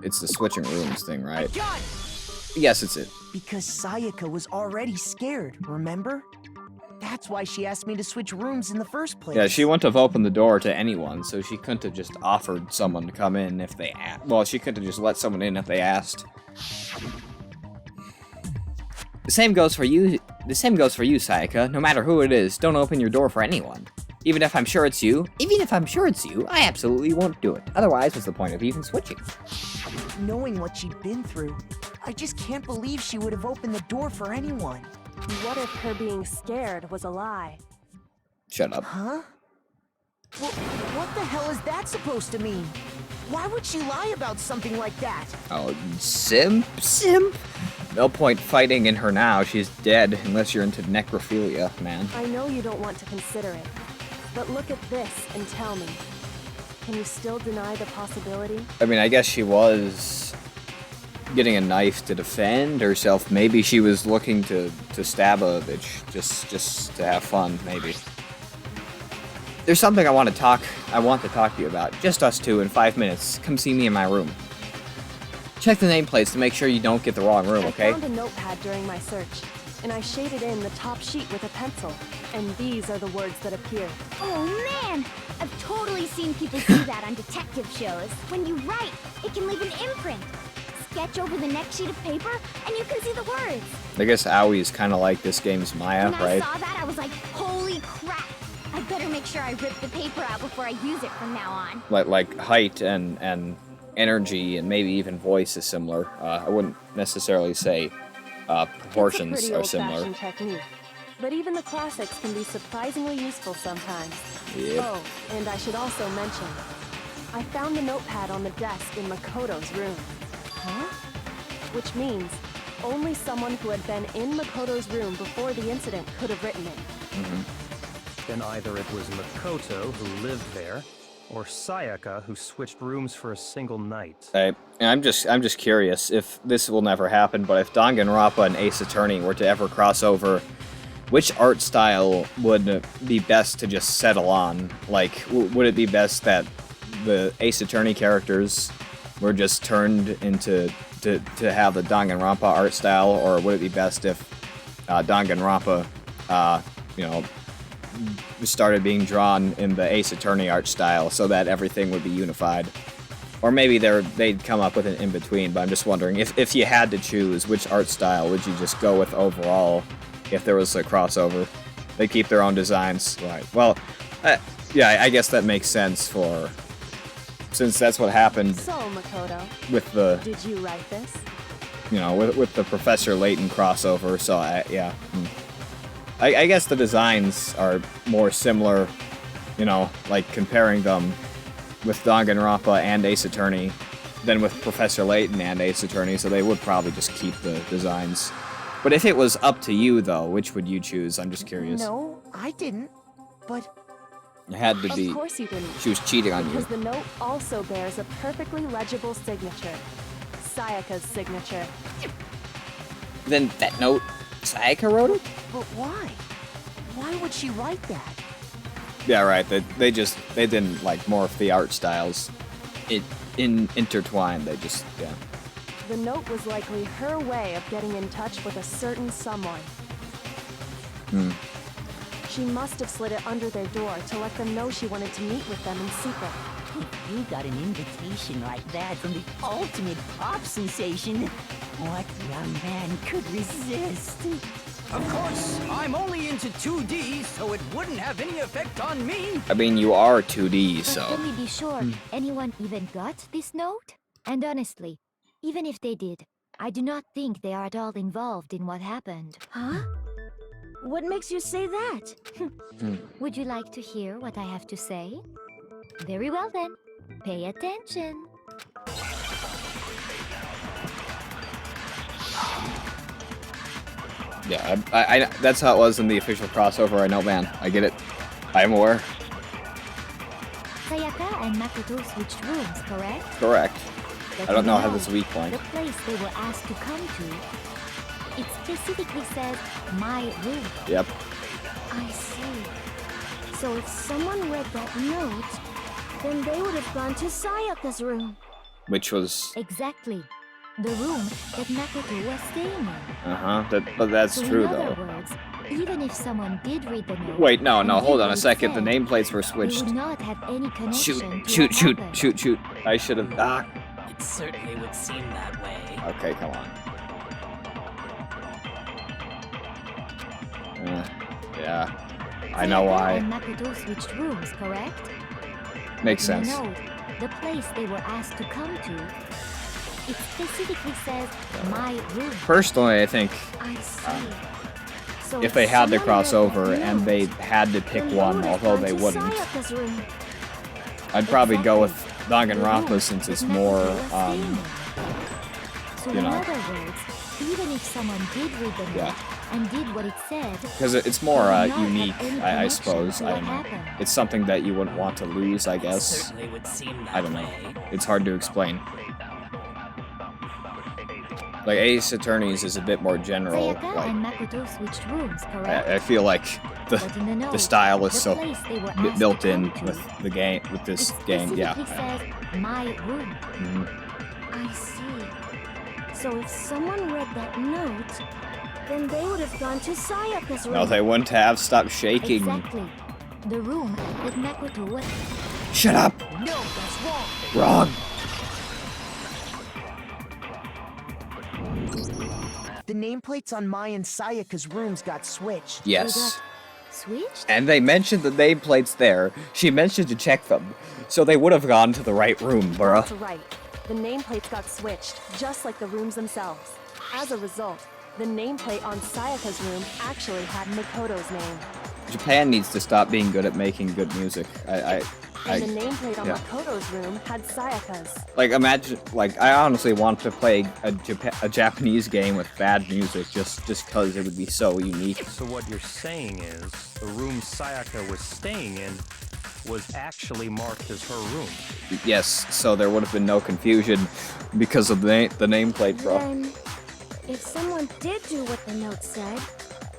it's the switching rooms thing, right? God! Yes, it's it. Because Sayaka was already scared, remember? That's why she asked me to switch rooms in the first place. Yeah, she wouldn't have opened the door to anyone, so she couldn't have just offered someone to come in if they asked. Well, she couldn't have just let someone in if they asked. The same goes for you, Sayaka. No matter who it is, don't open your door for anyone. Even if I'm sure it's you, I absolutely won't do it. Otherwise, what's the point of even switching? Knowing what she'd been through, I just can't believe she would have opened the door for anyone. What if her being scared was a lie? Shut up. Huh? Well, what the hell is that supposed to mean? Why would she lie about something like that? Oh, simp? No point fighting in her now. She's dead, unless you're into necrophilia, man. I know you don't want to consider it, but look at this and tell me. Can you still deny the possibility? I mean, I guess she was getting a knife to defend herself. Maybe she was looking to stab a bitch, just to have fun, maybe. There's something I want to talk to you about. Just us two in 5 minutes. Come see me in my room. Check the nameplates to make sure you don't get the wrong room, okay? I found a notepad during my search, and I shaded in the top sheet with a pencil, and these are the words that appeared. Oh man! I've totally seen people do that on detective shows. When you write, it can leave an imprint. Sketch over the next sheet of paper, and you can see the words. I guess Aoi is kind of like this game's Maya, when right? I saw that, I was like, holy crap! I better make sure I rip the paper out before I use it from now on. Like height and energy and maybe even voice is similar. I wouldn't necessarily say proportions it's a are pretty similar. old-fashioned technique, but even the classics can be surprisingly useful sometimes. Yep. Oh, and I should also mention, I found the notepad on the desk in Makoto's room. Huh? Which means only someone who had been in Makoto's room before the incident could have written it. Then either it was Makoto who lived there, or Sayaka who switched rooms for a single night. I'm just curious if this will never happen, but if Danganronpa and Ace Attorney were to ever cross over, which art style would be best to just settle on? Like, would it be best that the Ace Attorney characters were just turned into to have the Danganronpa art style, or would it be best if Danganronpa, you know, started being drawn in the Ace Attorney art style so that everything would be unified? Or maybe they'd come up with an in-between, but I'm just wondering, if you had to choose, which art style would you just go with overall if there was a crossover? They keep their own designs. Right. Well, yeah, I guess that makes sense since that's what happened So, Makoto, with the, did you write this? you know, with the Professor Layton crossover, so yeah. I guess the designs are more similar, you know, like comparing them with Danganronpa and Ace Attorney than with Professor Layton and Ace Attorney, so they would probably just keep the designs. But if it was up to you, though, which would you choose? I'm just curious. No, I didn't. But It had to be. Of course you didn't. She was cheating on you. Because the note also bears a perfectly legible signature. Sayaka's signature. Then that note, Sayaka wrote it? but why? Why would she write that? Yeah, right. They didn't like morph the art styles. It intertwined. They just, yeah. The note was likely her way of getting in touch with a certain someone. She must have slid it under their door to let them know she wanted to meet with them in secret. If you got an invitation like that from the ultimate pop sensation, what young man could resist? Of course, I'm only into 2D, so it wouldn't have any effect on me. I mean, you are 2D, But so. can we be sure anyone even got this note? And honestly, even if they did, I do not think they are at all involved in what happened. Huh? What makes you say that? Would you like to hear what I have to say? Very well then. Pay attention. Yeah, I that's how it was in the official crossover. I know, man. I get it. I am aware. Sayaka and Makoto switched rooms, correct? Correct. But I don't you know how this is a weak point. The place they were asked to come to, it specifically says my room. Yep. I see. So if someone read that note, then they would have gone to Sayaka's room. Which was. Exactly. The room that Makoto was staying in. But that's So true, in other though. words, even if someone did read the note... Wait, no, and hold did on a what it second. The said, nameplates were they switched. would not have any connection Shoot. to what happened. Shoot. I should have. It certainly would seem that way. Okay, come on. Yeah. I know Sayaka why. and Makoto switched rooms, correct? Makes In sense. the note, the place they were asked to come to, it specifically says my room. Personally, I think I see. So if they had to someone cross read over that and note, they had to pick then they one, would have although gone they to wouldn't, Sayaka's room. I'd probably go with Danganronpa since it's more, So you in know, other words, even if someone did read the note yeah. and did what it said, Because it's more they would not have unique, any I connection suppose. to I what don't know. happened. It's something that you wouldn't want to lose, I It guess. certainly would seem that I don't know. way. It's hard to explain. Like, Ace Attorneys is a bit more general. Sayaka Like, and Makoto switched rooms, correct? I feel like But in the the note, style is the so place they were asked built to in come to, with the game, with this game. Yeah. specifically says my room. Mhm. I see. So if someone read that note, then they would have gone to Sayaka's room. No, they wouldn't have. Stop shaking. Exactly. The room that Makoto was... Shut up! No, that's wrong. Wrong! The nameplates on Mai and Sayaka's rooms got switched. Yes. Switched? And they mentioned the nameplates there. She mentioned to check them. So they would have gone to the right room, bruh. That's right. The nameplates got switched, just like the rooms themselves. As a result, the nameplate on Sayaka's room actually had Makoto's name. Japan needs to stop being good at making good music. And the nameplate on yeah. Makoto's room had Sayaka's. Like, imagine, like, I honestly want to play a Japanese game with bad music just because it would be so unique. So what you're saying is, the room Sayaka was staying in was actually marked as her room. Yes, so there would have been no confusion because of the nameplate, bro. Then, if someone did do what the note said,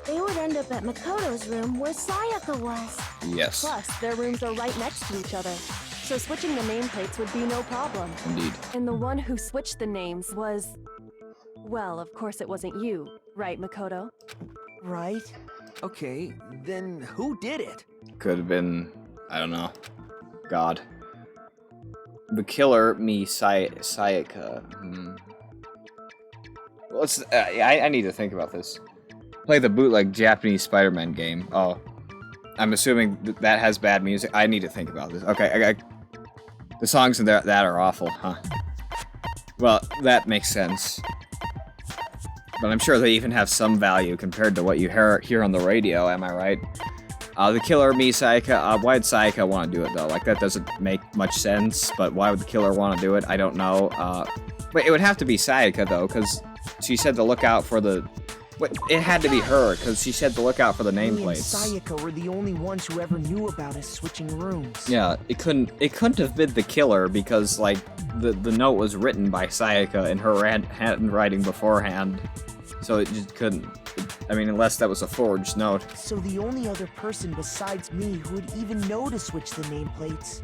they would end up at Makoto's room where Sayaka was. Yes. Plus, their rooms are right next to each other. So switching the nameplates would be no problem. Indeed. And the one who switched the names was... Well, of course it wasn't you, right, Makoto? Right? Okay, then who did it? Could have been, I don't know. God. The killer, Sayaka. Let's. I need to think about this. Play the bootleg Japanese Spider-Man game. Oh, I'm assuming that has bad music. I need to think about this. Okay, the songs in that are awful, huh? Well, that makes sense. But I'm sure they even have some value compared to what you hear on the radio. Am I right? The killer, Sayaka. Why'd Sayaka want to do it though? Like that doesn't make much sense. But why would the killer want to do it? I don't know. But it would have to be Sayaka though, because she said to look out for the. It had to be her, because she said to look out for the nameplates. Me and Sayaka were the only ones who ever knew about us switching rooms. Yeah, it couldn't have been the killer, because like the note was written by Sayaka in her handwriting beforehand, so it just couldn't. I mean, unless that was a forged note. So the only other person besides me who would even know to switch the nameplates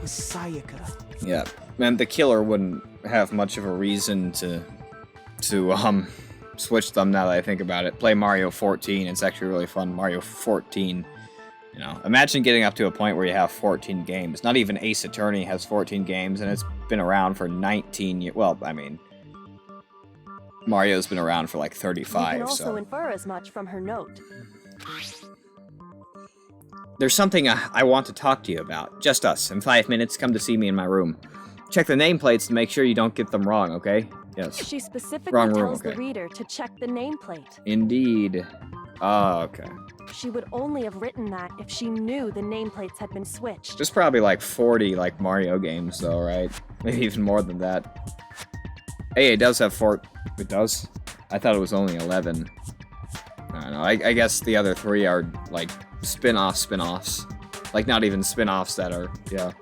was Sayaka. Yeah, and the killer wouldn't have much of a reason to switch them now that I think about it. Play Mario 14, it's actually really fun. Mario 14, you know. Imagine getting up to a point where you have 14 games. Not even Ace Attorney has 14 games, and it's been around for 19 years. Well, I mean, Mario's been around for like 35, You can also so. infer as much from her note. There's something I want to talk to you about. Just us. In 5 minutes, come to see me in my room. Check the nameplates to make sure you don't get them wrong, okay? Yes. She specifically Wrong room, tells okay. the reader to check the nameplate. Indeed. Oh, okay. She would only have written that if she knew the nameplates had been switched. There's probably like 40 like Mario games though, right? Maybe even more than that. Hey, it does have 4. It does? I thought it was only 11. I don't know. I guess the other 3 are like spin-offs. Like not even spin-offs that are, yeah.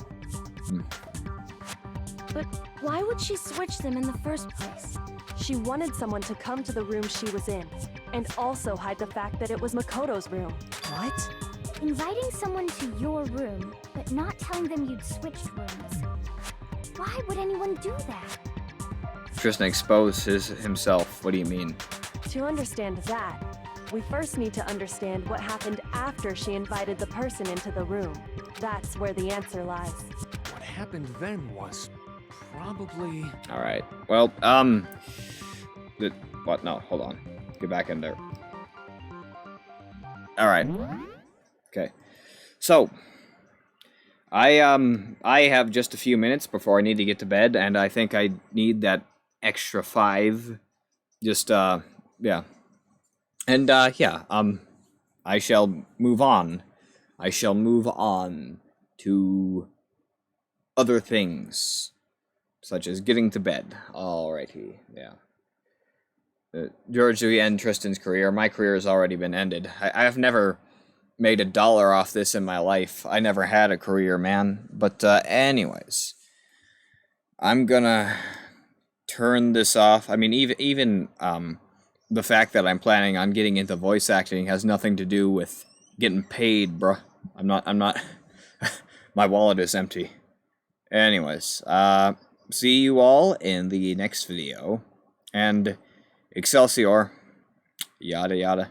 But why would she switch them in the first place? She wanted someone to come to the room she was in, and also hide the fact that it was Makoto's room. What? Inviting someone to your room, but not telling them you'd switched rooms. Why would anyone do that? Tristan exposed himself. What do you mean? To understand that, we first need to understand what happened after she invited the person into the room. That's where the answer lies. What happened then was probably... Alright. Well, what? No, hold on. Get back in there. Alright. Okay. So, I have just a few minutes before I need to get to bed, and I think I need that extra 5. Just, yeah. And, yeah, I shall move on. I shall move on to other things, such as getting to bed. Alrighty, yeah. George, we end Tristan's career. My career has already been ended. I have never made $1 off this in my life. I never had a career, man. But, anyways, I'm gonna turn this off. I mean, even the fact that I'm planning on getting into voice acting has nothing to do with getting paid, bruh. I'm not, my wallet is empty. Anyways, see you all in the next video, and Excelsior, yada yada.